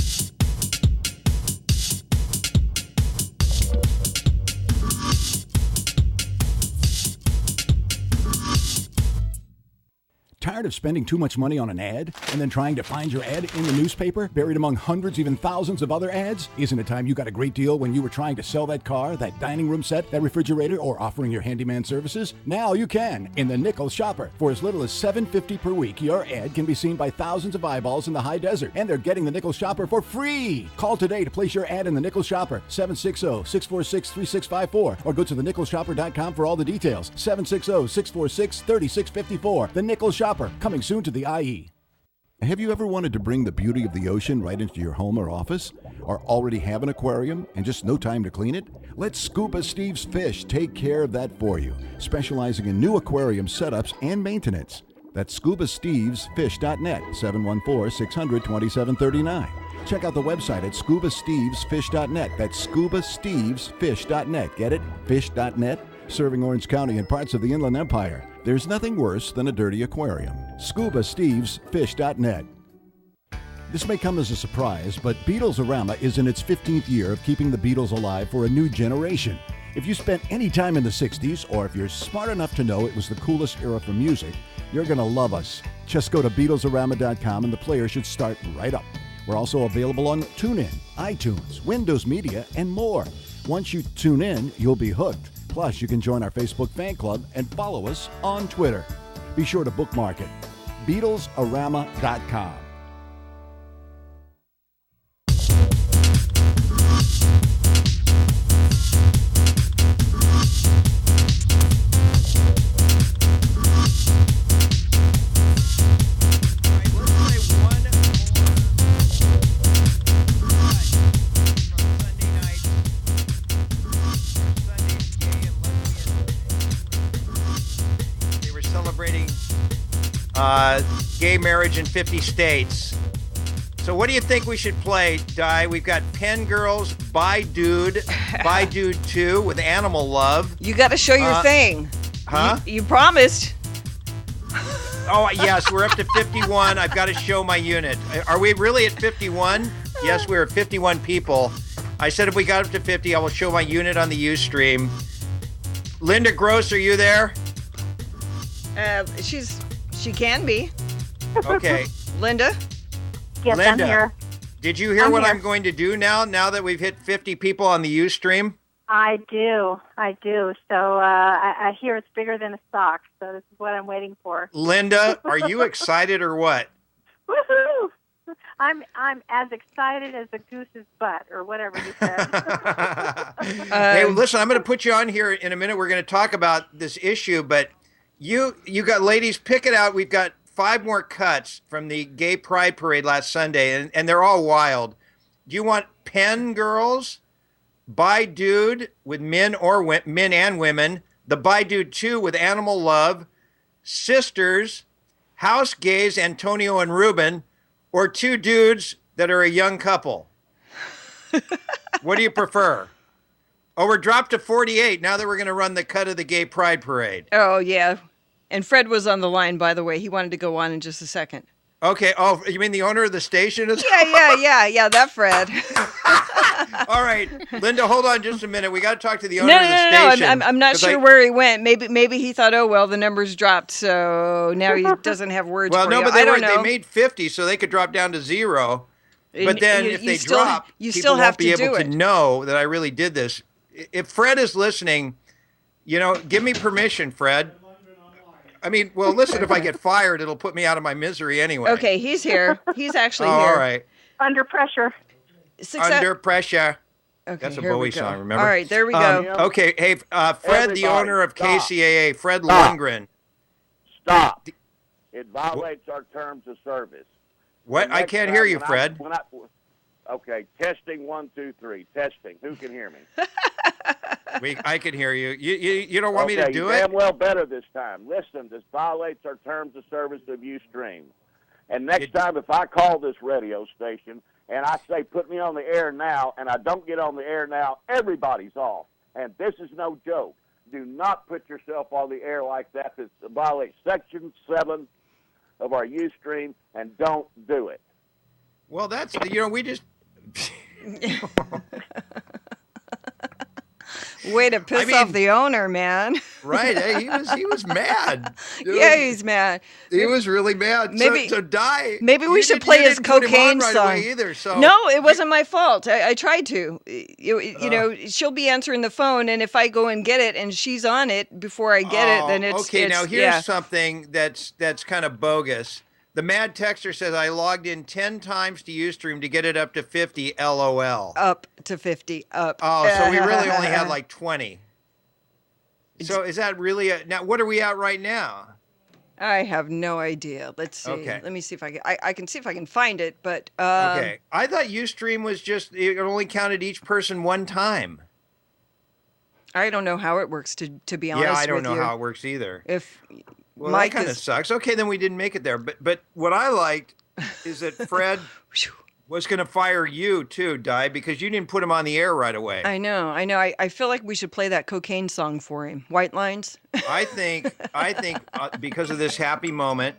Tired of spending too much money on an ad and then trying to find your ad in the newspaper, buried among hundreds, even thousands of other ads? Isn't it time you got a great deal when you were trying to sell that car, that dining room set, that refrigerator, or offering your handyman services? Now you can in the Nickel Shopper. For as little as $7.50 per week, your ad can be seen by thousands of eyeballs in the high desert, and they're getting the Nickel Shopper for free. Call today to place your ad in the Nickel Shopper, 760-646-3654, or go to thenickelshopper.com for all the details, 760-646-3654. The Nickel Shopper, coming soon to the IE. Have you ever wanted to bring the beauty of the ocean right into your home or office? Or already have an aquarium and just no time to clean it? Let Scuba Steve's Fish take care of that for you, specializing in new aquarium setups and maintenance. That's ScubaStevesFish.net, 714-600-2739. Check out the website at ScubaStevesFish.net. That's ScubaStevesFish.net. Get it? Fish.net? Serving Orange County and parts of the Inland Empire. There's nothing worse than a dirty aquarium. ScubaStevesFish.net. This may come as a surprise, but Beatlesarama is in its 15th year of keeping the Beatles alive for a new generation. If you spent any time in the 60s, or if you're smart enough to know it was the coolest era for music, you're going to love us. Just go to Beatlesarama.com and the player should start right up. We're also available on TuneIn, iTunes, Windows Media, and more. Once you tune in, you'll be hooked. Plus, you can join our Facebook fan club and follow us on Twitter. Be sure to bookmark it. celebrating gay marriage in 50 states. So what do you think we should play, Di? We've got Pen Girls, By Dude 2 with Animal Love. You got to show your thing. Huh? You promised. Oh, yes, we're up to 51. I've got to show my unit. Are we really at 51? Yes, we're at 51 people. I said if we got up to 50, I will show my unit on the Ustream. Linda Gross, are you there? She can be. Okay. Linda? Yes, Linda, I'm here. Did you hear I'm what here. I'm going to do now that we've hit 50 people on the Ustream? I do. So I hear it's bigger than a sock. So this is what I'm waiting for. Linda, are you excited or what? Woohoo! I'm as excited as a goose's butt, or whatever you said. Hey, listen, I'm going to put you on here in a minute. We're going to talk about this issue, but you got, ladies, pick it out. We've got 5 more cuts from the Gay Pride Parade last Sunday, and they're all wild. Do you want Pen Girls, By Dude with men and women, the By Dude 2 with Animal Love, Sisters, House Gays, Antonio and Ruben, or 2 dudes that are a young couple? What do you prefer? Oh, we're dropped to 48 now that we're going to run the cut of the Gay Pride Parade. Oh, yeah. And Fred was on the line, by the way. He wanted to go on in just a second. Okay. Oh, you mean the owner of the station? Yeah, that Fred. All right, Linda, hold on just a minute. We got to talk to the owner No, of the station. I'm not sure where he went. Maybe he thought, oh, well, the numbers dropped, so now he doesn't have words Well, for no, you. but they they made 50, so they could drop down to 0. But then if they drop, you people still won't have be to able do to it. know that I really did this. If Fred is listening, give me permission, Fred. I mean, well, listen, if I get fired, it'll put me out of my misery anyway. Okay, he's here. He's actually here. All right. Under pressure. Under pressure. Okay, That's a here we Bowie go. song, remember? All right, there we go. Okay, hey, Fred, Everybody, the owner of stop. KCAA, Fred Stop. Lundgren. Stop. It violates our terms of service. What? The I next can't time hear you, when Fred. Okay, testing 1, 2, 3. Testing. Who can hear me? I can hear you. You don't want me to Okay, do damn it? well better this time. Listen, this violates our terms of service of Ustream. And next time, if I call this radio station and I say, put me on the air now, and I don't get on the air now, everybody's off. And this is no joke. Do not put yourself on the air like that. This violates Section 7 of our Ustream, and don't do it. Well, that's, we just... Way to piss off the owner, man. Right, hey, he was mad. Yeah, he's mad. He was really mad. Maybe so Die. Maybe we should play his cocaine right song. Away either, so. No, it wasn't my fault. I tried to. You know, she'll be answering the phone, and if I go and get it, and she's on it before I get it, then it's okay. Now here's yeah. something that's kind of bogus. The Mad Texter says I logged in 10 times to Ustream to get it up to 50. LOL. Up to 50. Up. Oh, so we really only had like 20. So is that really now? What are we at right now? I have no idea. Let's see. Okay. Let me see if I can see if I can find it. But Okay. I thought Ustream was just it only counted each person one time. I don't know how it works. To be honest, Yeah, I don't know you. how it works either. If Well, Mike that kind of sucks. Okay, then we didn't make it there. But what I liked is that Fred was going to fire you too, Di, because you didn't put him on the air right away. I know. I feel like we should play that cocaine song for him. White Lines. I think because of this happy moment.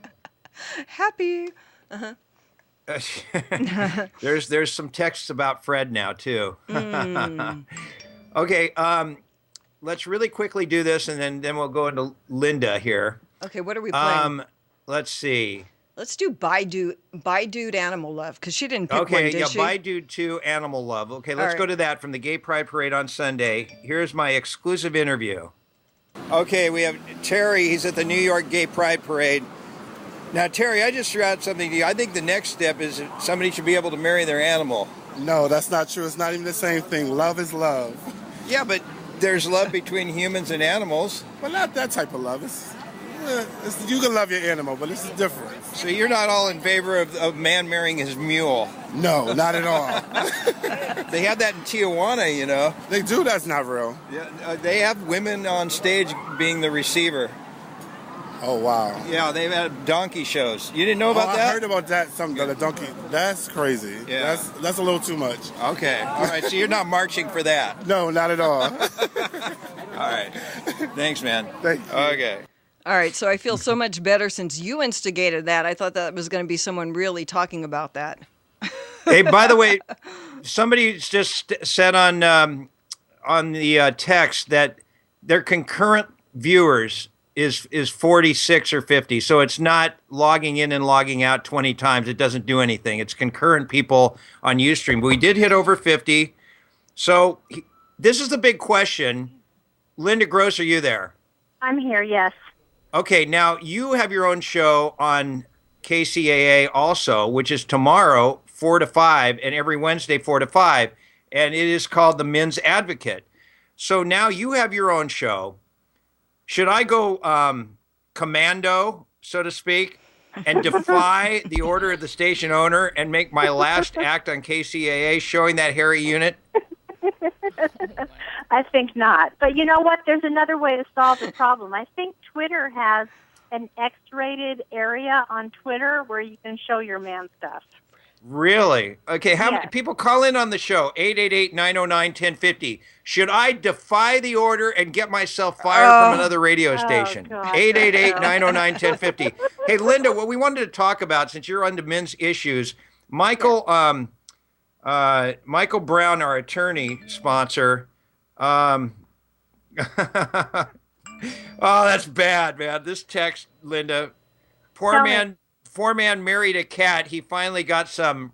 Happy. Uh-huh. There's some texts about Fred now too. Mm. Okay, let's really quickly do this, and then we'll go into Linda here. Okay, what are we playing? Let's see. Let's do By Dude Animal Love, because she didn't pick one, Okay, did yeah, she? By Dude 2, Animal Love. Okay, let's go to that from the Gay Pride Parade on Sunday. Here's my exclusive interview. Okay, we have Terry. He's at the New York Gay Pride Parade. Now, Terry, I just threw out something to you. I think the next step is that somebody should be able to marry their animal. No, that's not true. It's not even the same thing. Love is love. Yeah, but there's love between humans and animals. Well, not that type of love. You can love your animal, but it's different. So you're not all in favor of man marrying his mule? No, not at all. They have that in Tijuana, you know. They do. That's not real. Yeah, they have women on stage being the receiver. Oh, wow. Yeah, they've had donkey shows. You didn't know about that? I heard about that. The donkey. That's crazy. Yeah. That's a little too much. Okay. All right. So you're not marching for that? No, not at all. All right. Thanks, man. Thank you. Okay. All right, so I feel so much better since you instigated that. I thought that was going to be someone really talking about that. Hey, by the way, somebody just said on the text that their concurrent viewers is 46 or 50. So it's not logging in and logging out 20 times. It doesn't do anything. It's concurrent people on Ustream. But we did hit over 50. So this is the big question. Linda Gross, are you there? I'm here, yes. Okay, now you have your own show on KCAA also, which is tomorrow, 4 to 5, and every Wednesday, 4 to 5. And it is called The Men's Advocate. So now you have your own show. Should I go commando, so to speak, and defy the order of the station owner and make my last act on KCAA showing that hairy unit? I think not. But you know what? There's another way to solve the problem. I think Twitter has an X-rated area on Twitter where you can show your man stuff. Really? Okay, how many people call in on the show? 888-909-1050. Should I defy the order and get myself fired from another radio station? 888-909-1050. Hey, Linda, what we wanted to talk about, since you're on to men's issues, Michael Brown, our attorney sponsor, oh, that's bad, man. This text, Linda, poor man married a cat. He finally got some.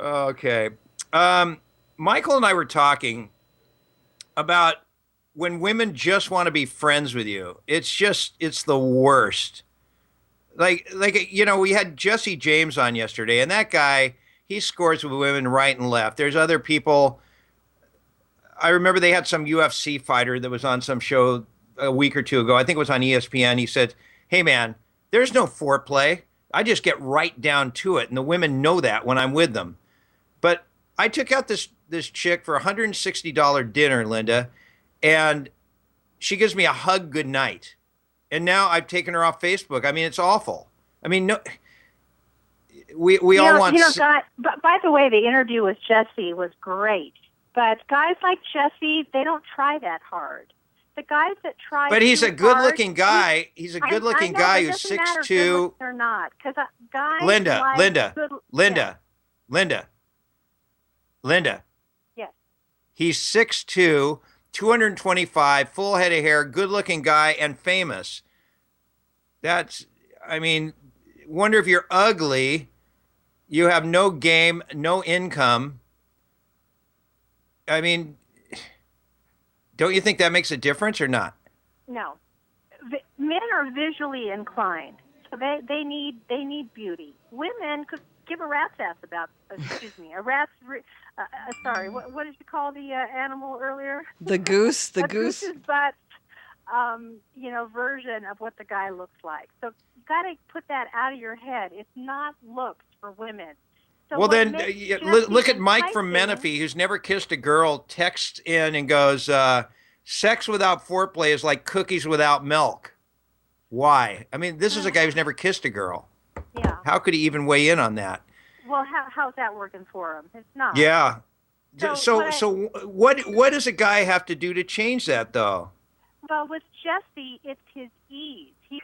Okay. Michael and I were talking about when women just want to be friends with you. It's the worst. Like we had Jesse James on yesterday, and that guy, he scores with women right and left. There's other people. I remember they had some UFC fighter that was on some show a week or two ago. I think it was on ESPN. He said, "Hey, man, there's no foreplay. I just get right down to it, and the women know that when I'm with them." But I took out this chick for $160 dinner, Linda, and she gives me a hug goodnight. And now I've taken her off Facebook. I mean, it's awful. I mean, no, we all want. But by the way, the interview with Jesse was great. But guys like Jesse, they don't try that hard. The guys that try. But he's a good-looking hard, guy. He's a good-looking guy who's 6'2". Or not, because guys. Linda. Yes. He's 6'2", 225, full head of hair, good-looking guy, and famous. Wonder if you're ugly, you have no game, no income. I mean, don't you think that makes a difference or not? No. Men are visually inclined, so they need beauty. Women could give a rat's ass about, what did you call the animal earlier? The goose. The goose. Goose's butt, version of what the guy looks like. So you got to put that out of your head. It's not looks for women. So well, then look at Mike from Menifee, who's never kissed a girl, texts in and goes, sex without foreplay is like cookies without milk. Why? I mean, this is a guy who's never kissed a girl. Yeah. How could he even weigh in on that? Well, how's that working for him? It's not. Yeah. So what does a guy have to do to change that, though? Well, with Jesse, it's his ease. He's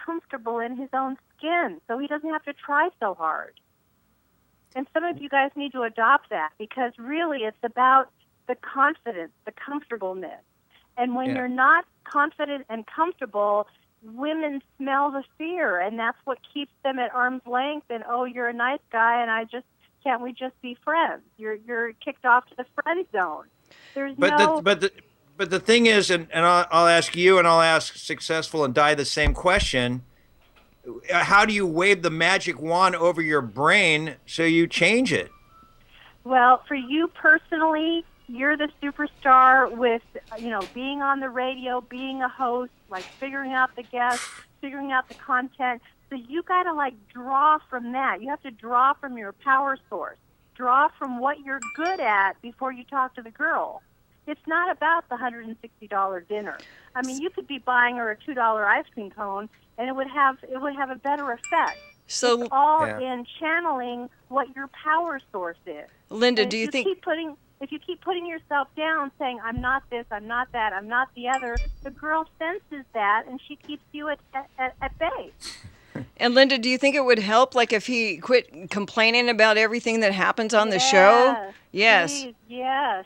comfortable in his own skin, so he doesn't have to try so hard. And some of you guys need to adopt that, because really it's about the confidence, the comfortableness. And when you're not confident and comfortable, women smell the fear, and that's what keeps them at arm's length. And you're a nice guy, and can't we just be friends? You're kicked off to the friend zone. But the thing is, and I'll ask you, and I'll ask Successful and Die the same question. How do you wave the magic wand over your brain so you change it? Well, for you personally, you're the superstar with, being on the radio, being a host, figuring out the guests, figuring out the content. So you got to draw from that. You have to draw from your power source. Draw from what you're good at before you talk to the girl. It's not about the $160 dinner. I mean, you could be buying her a $2 ice cream cone, and it would have a better effect. So it's all in channeling what your power source is. Linda, and do you think if you keep putting yourself down, saying I'm not this, I'm not that, I'm not the other, the girl senses that, and she keeps you at bay. And Linda, do you think it would help, like, if he quit complaining about everything that happens on the show? Yes. Please, yes.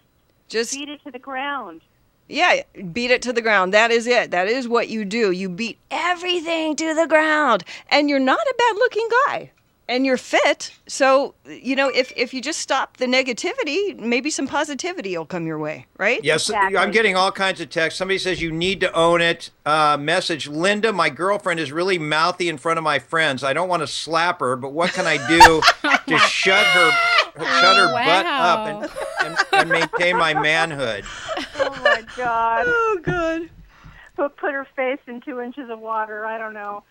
Just beat it to the ground. Yeah, beat it to the ground. That is it. That is what you do. You beat everything to the ground. And you're not a bad-looking guy. And you're fit. So, if you just stop the negativity, maybe some positivity will come your way, right? Yes, exactly. I'm getting all kinds of texts. Somebody says you need to own it. Message, Linda, my girlfriend is really mouthy in front of my friends. I don't want to slap her, but what can I do to shut her butt up and maintain my manhood? Oh, my God. Oh, God. Put her face in 2 inches of water. I don't know.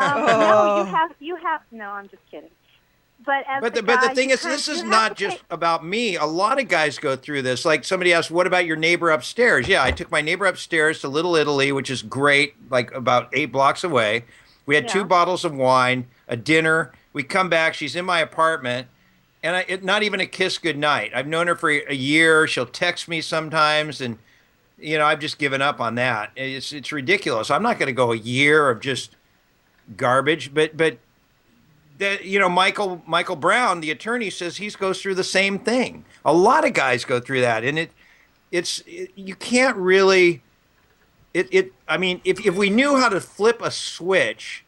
No, you have. No, I'm just kidding. But the thing is, this is not just about me. A lot of guys go through this. Like somebody asked, what about your neighbor upstairs? Yeah, I took my neighbor upstairs to Little Italy, which is great, like about 8 blocks away. We had 2 bottles of wine, a dinner. We come back. She's in my apartment. And not even a kiss goodnight. I've known her for a year. She'll text me sometimes. And, I've just given up on that. It's ridiculous. I'm not going to go a year of just garbage, but Michael Brown, the attorney, says he goes through the same thing. A lot of guys go through that, and you can't really. I mean, if we knew how to flip a switch,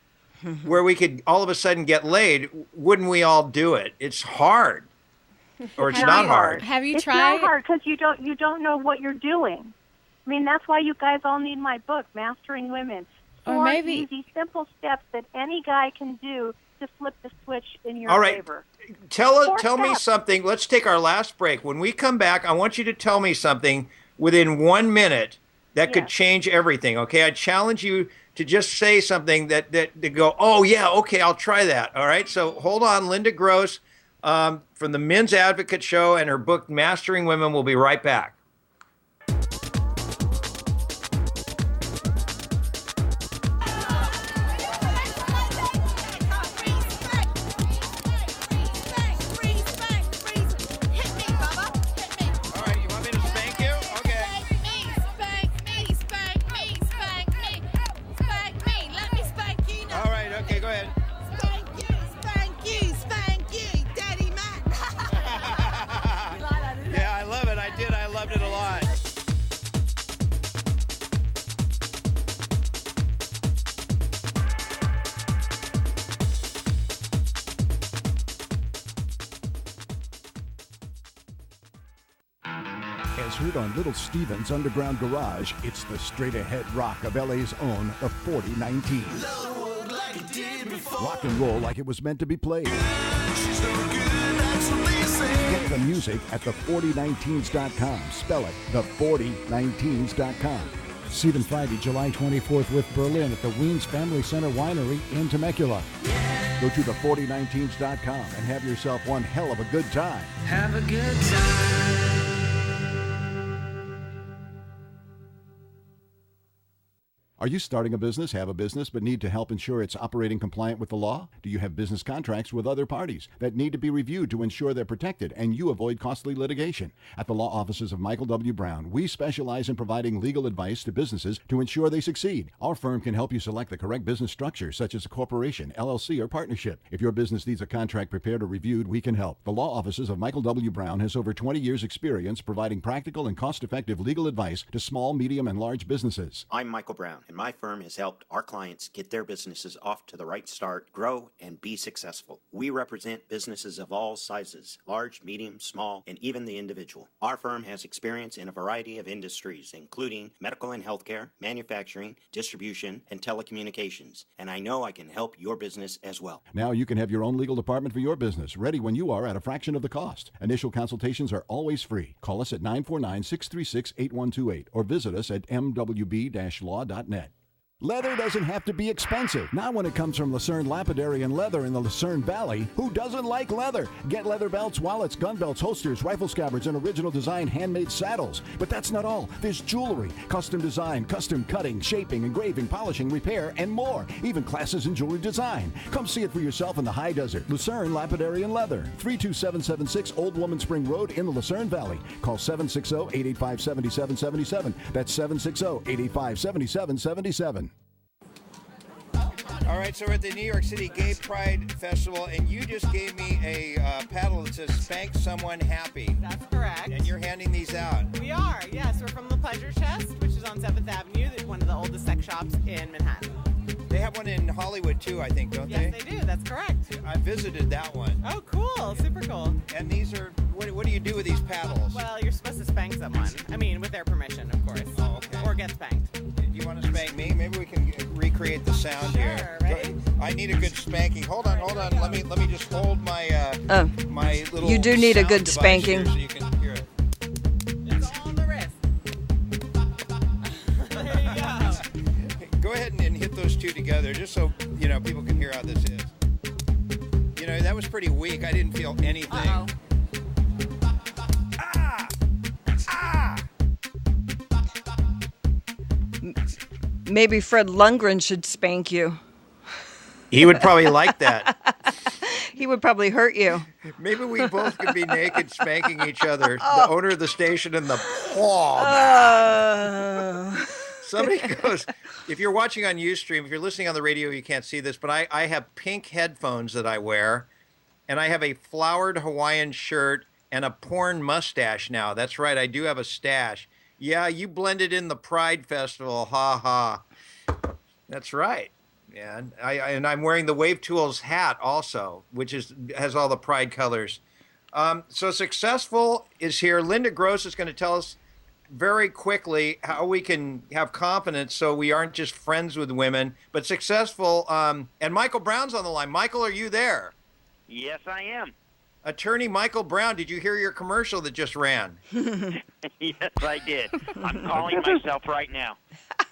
where we could all of a sudden get laid, wouldn't we all do it? It's hard, or it's not hard. Have you It's tried? not hard because you don't know what you're doing. I mean, that's why you guys all need my book, Mastering Women. Or maybe easy, simple steps that any guy can do to flip the switch in your all right. favor. Tell me something. Let's take our last break. When we come back, I want you to tell me something within 1 minute that could change everything. Okay, I challenge you to just say something that go, oh yeah, okay, I'll try that. All right. So hold on, Linda Gross from the Men's Advocate Show and her book Mastering Women. We'll be right back. As heard on Little Steven's Underground Garage, it's the straight-ahead rock of LA's own, the 4019. Rock and roll like it was meant to be played. Get the music at the4019s.com. Spell it, the4019s.com. See them Friday, July 24th with Berlin at the Weens Family Center Winery in Temecula. Go to the4019s.com and have yourself one hell of a good time. Have a good time. Are you starting a business, have a business, but need to help ensure it's operating compliant with the law? Do you have business contracts with other parties that need to be reviewed to ensure they're protected and you avoid costly litigation? At the law offices of Michael W. Brown, we specialize in providing legal advice to businesses to ensure they succeed. Our firm can help you select the correct business structure, such as a corporation, LLC, or partnership. If your business needs a contract prepared or reviewed, we can help. The law offices of Michael W. Brown has over 20 years' experience providing practical and cost-effective legal advice to small, medium, and large businesses. I'm Michael Brown, and my firm has helped our clients get their businesses off to the right start, grow, and be successful. We represent businesses of all sizes, large, medium, small, and even the individual. Our firm has experience in a variety of industries, including medical and healthcare, manufacturing, distribution, and telecommunications. And I know I can help your business as well. Now you can have your own legal department for your business, ready when you are at a fraction of the cost. Initial consultations are always free. Call us at 949-636-8128 or visit us at mwb-law.net. Leather doesn't have to be expensive. Not when it comes from Lucerne Lapidary and Leather in the Lucerne Valley. Who doesn't like leather? Get leather belts, wallets, gun belts, holsters, rifle scabbards, and original design handmade saddles. But that's not all. There's jewelry, custom design, custom cutting, shaping, engraving, polishing, repair, and more. Even classes in jewelry design. Come see it for yourself in the high desert. Lucerne Lapidary and Leather. 32776 Old Woman Spring Road in the Lucerne Valley. Call 760-885-7777. That's 760-885-7777. All right, so we're at the New York City Gay Pride Festival, and you just gave me a paddle that says "Spank Someone Happy." That's correct. And you're handing these out. We are, yes. We're from the Pleasure Chest, which is on 7th Avenue, one of the oldest sex shops in Manhattan. They have one in Hollywood, too, I think, don't they? Yes, they do. That's correct. I visited that one. Oh, cool. Super cool. And these are, what do you do with these paddles? Well, you're supposed to spank someone. I mean, with their permission, of course. Oh, okay. Or get spanked. Do you want to spank me? Maybe we can recreate the sound here. Ready? I need a good spanking. Hold on. Let me just hold my my little. You do need a sound good device spanking. here so you can hear it. It's all on the wrist. There you go. Go ahead and hit those two together, just so people can hear how this is. That was pretty weak. I didn't feel anything. Uh-oh. Maybe Fred Lundgren should spank you. He would probably like that. He would probably hurt you. Maybe we both could be naked spanking each other. The owner of the station and the Somebody goes, if you're watching on Ustream, if you're listening on the radio, you can't see this, but I have pink headphones that I wear, and I have a flowered Hawaiian shirt and a porn mustache now. That's right, I do have a stash. Yeah, you blended in the Pride Festival, ha ha. That's right. Yeah, and I'm wearing the Wave Tools hat also, which has all the Pride colors. So Successful is here. Linda Gross is going to tell us very quickly how we can have confidence so we aren't just friends with women, but Successful. And Michael Brown's on the line. Michael, are you there? Yes, I am. Attorney Michael Brown, did you hear your commercial that just ran? Yes, I did. I'm calling myself right now.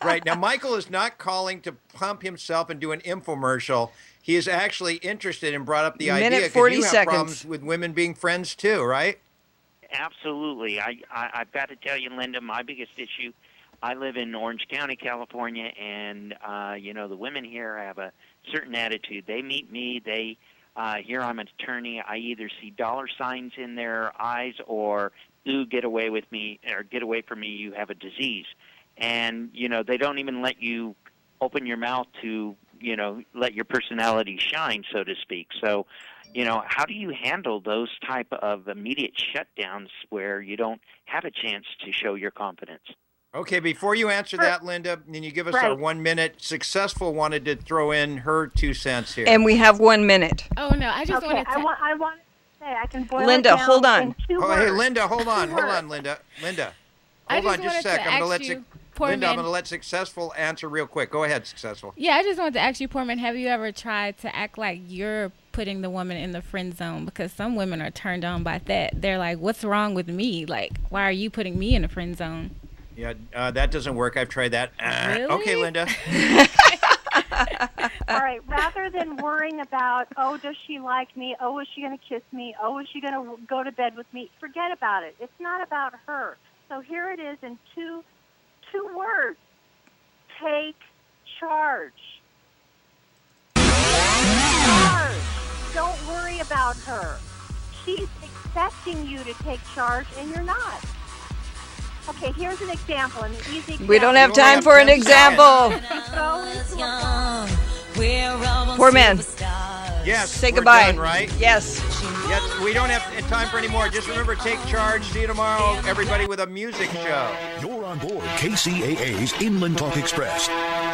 Right. Now, Michael is not calling to pump himself and do an infomercial. He is actually interested and brought up the idea because you have problems with women being friends too, right? Absolutely. I've got to tell you, Linda, my biggest issue, I live in Orange County, California, and, the women here have a certain attitude. They meet me, here I'm an attorney. I either see dollar signs in their eyes or, ooh, get away with me, or get away from me, you have a disease. And, they don't even let you open your mouth to, let your personality shine, so to speak. So, how do you handle those type of immediate shutdowns where you don't have a chance to show your confidence? Okay, before you answer that, Linda, and you give us our 1 minute, Successful wanted to throw in her 2 cents here. And we have 1 minute. Oh, no, I just wanted to... I want to say, I can boil Linda, it down hold on. in 2 Oh, words. hey, Linda, hold on, Linda. Hold on just a sec. I'm going to let Successful answer real quick. Go ahead, Successful. Yeah, I just wanted to ask you, Poorman, have you ever tried to act like you're putting the woman in the friend zone? Because some women are turned on by that. They're like, what's wrong with me? Like, why are you putting me in the friend zone? Yeah, that doesn't work. I've tried that. Really? Okay, Linda. All right, rather than worrying about, does she like me? Oh, is she going to kiss me? Oh, is she going to go to bed with me? Forget about it. It's not about her. So here it is in two words. Take charge. Don't worry about her. She's expecting you to take charge, and you're not. Okay, here's an example, an easy example. We don't have time for an example. Poor man. Yes. Say goodbye. Done, right? Yes. Yes. We don't have time for any more. Just remember, take charge. See you tomorrow, everybody, with a music show. You're on board KCAA's Inland Talk Express.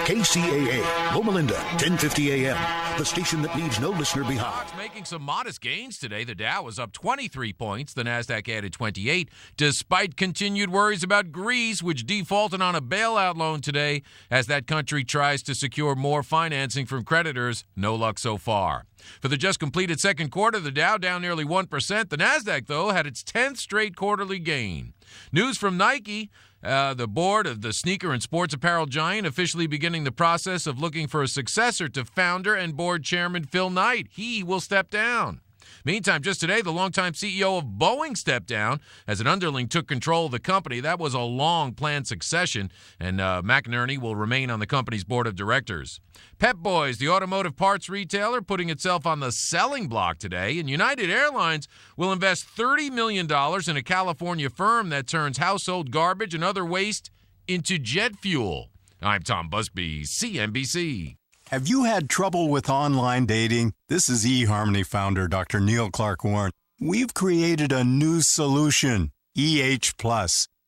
KCAA, Loma Linda, 1050 a.m. The station that leaves no listener behind. Making some modest gains today. The Dow was up 23 points. The Nasdaq added 28, despite continued worries about Greece, which defaulted on a bailout loan today as that country tries to secure more financing from creditors. No luck so far. For the just completed second quarter, the Dow down nearly 1%. The Nasdaq, though, had its 10th straight quarterly gain. News from Nike The board of the sneaker and sports apparel giant officially beginning the process of looking for a successor to founder and board chairman Phil Knight. He will step down. Meantime, just today, the longtime CEO of Boeing stepped down as an underling took control of the company. That was a long-planned succession, and McInerney will remain on the company's board of directors. Pep Boys, the automotive parts retailer, putting itself on the selling block today, and United Airlines will invest $30 million in a California firm that turns household garbage and other waste into jet fuel. I'm Tom Busby, CNBC. Have you had trouble with online dating? This is eHarmony founder Dr. Neil Clark Warren. We've created a new solution, EH+.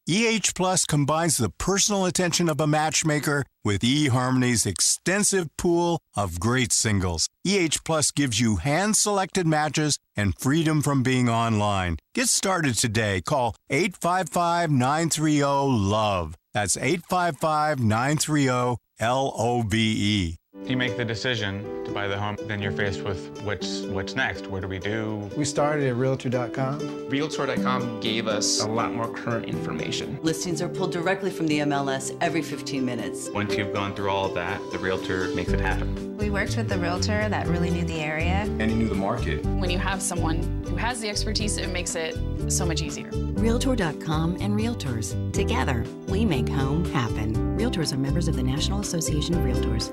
EH Plus combines the personal attention of a matchmaker with eHarmony's extensive pool of great singles. EH Plus gives you hand-selected matches and freedom from being online. Get started today. Call 855-930-LOVE. That's 855-930-LOVE. If you make the decision to buy the home, then you're faced with what's next. What do we do? We started at Realtor.com. Realtor.com gave us a lot more current information. Listings are pulled directly from the MLS every 15 minutes. Once you've gone through all of that, the Realtor makes it happen. We worked with the Realtor that really knew the area. And he knew the market. When you have someone who has the expertise, it makes it so much easier. Realtor.com and Realtors. Together, we make home happen. Realtors are members of the National Association of Realtors.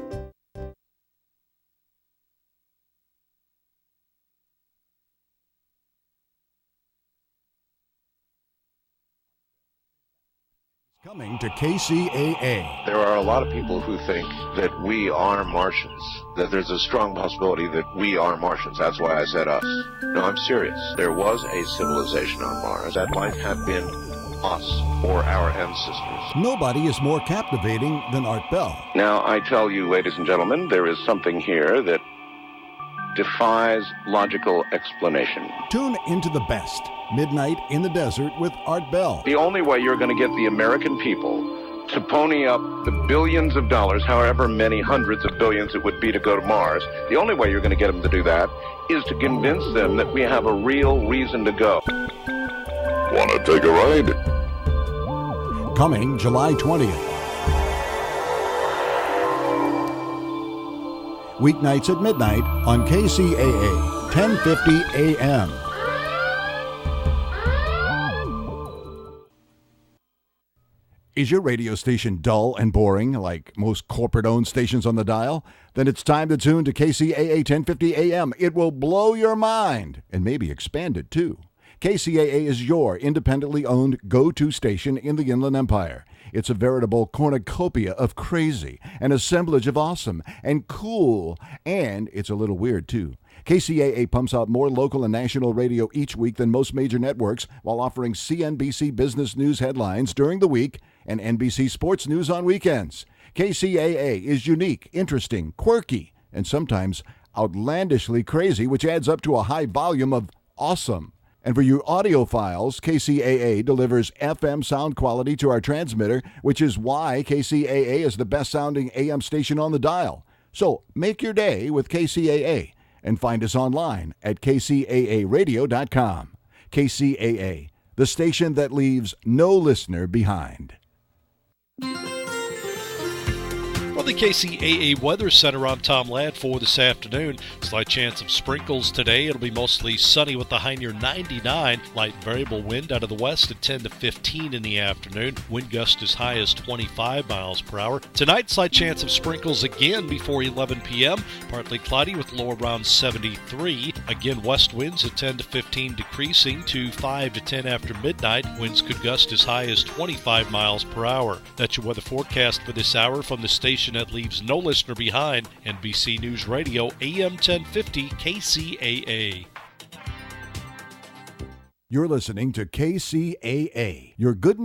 Coming to KCAA. There are a lot of people who think that we are Martians, that there's a strong possibility that we are Martians. That's why I said us. No, I'm serious. There was a civilization on Mars. That might have been us or our ancestors. Nobody is more captivating than Art Bell. Now, I tell you, ladies and gentlemen, there is something here that defies logical explanation. Tune into the best. Midnight in the Desert with Art Bell. The only way you're going to get the American people to pony up the billions of dollars, however many hundreds of billions it would be to go to Mars, the only way you're going to get them to do that is to convince them that we have a real reason to go. Want to take a ride? Coming July 20th. Weeknights at midnight on KCAA, 1050 AM. Is your radio station dull and boring like most corporate-owned stations on the dial? Then it's time to tune to KCAA 1050 AM. It will blow your mind and maybe expand it too. KCAA is your independently owned go-to station in the Inland Empire. It's a veritable cornucopia of crazy, an assemblage of awesome and cool, and it's a little weird too. KCAA pumps out more local and national radio each week than most major networks while offering CNBC business news headlines during the week and NBC sports news on weekends. KCAA is unique, interesting, quirky, and sometimes outlandishly crazy, which adds up to a high volume of awesome. And for you audiophiles, KCAA delivers FM sound quality to our transmitter, which is why KCAA is the best-sounding AM station on the dial. So make your day with KCAA and find us online at kcaaradio.com. KCAA, the station that leaves no listener behind. From the KCAA Weather Center, I'm Tom Ladd for this afternoon. Slight chance of sprinkles today. It'll be mostly sunny with the high near 99. Light variable wind out of the west at 10 to 15 in the afternoon. Wind gust as high as 25 miles per hour. Tonight, slight chance of sprinkles again before 11 p.m. Partly cloudy with low around 73. Again, west winds at 10 to 15 decreasing to 5 to 10 after midnight. Winds could gust as high as 25 miles per hour. That's your weather forecast for this hour from the station that leaves no listener behind, NBC News Radio, AM 1050 KCAA. You're listening to KCAA, your good neighbor.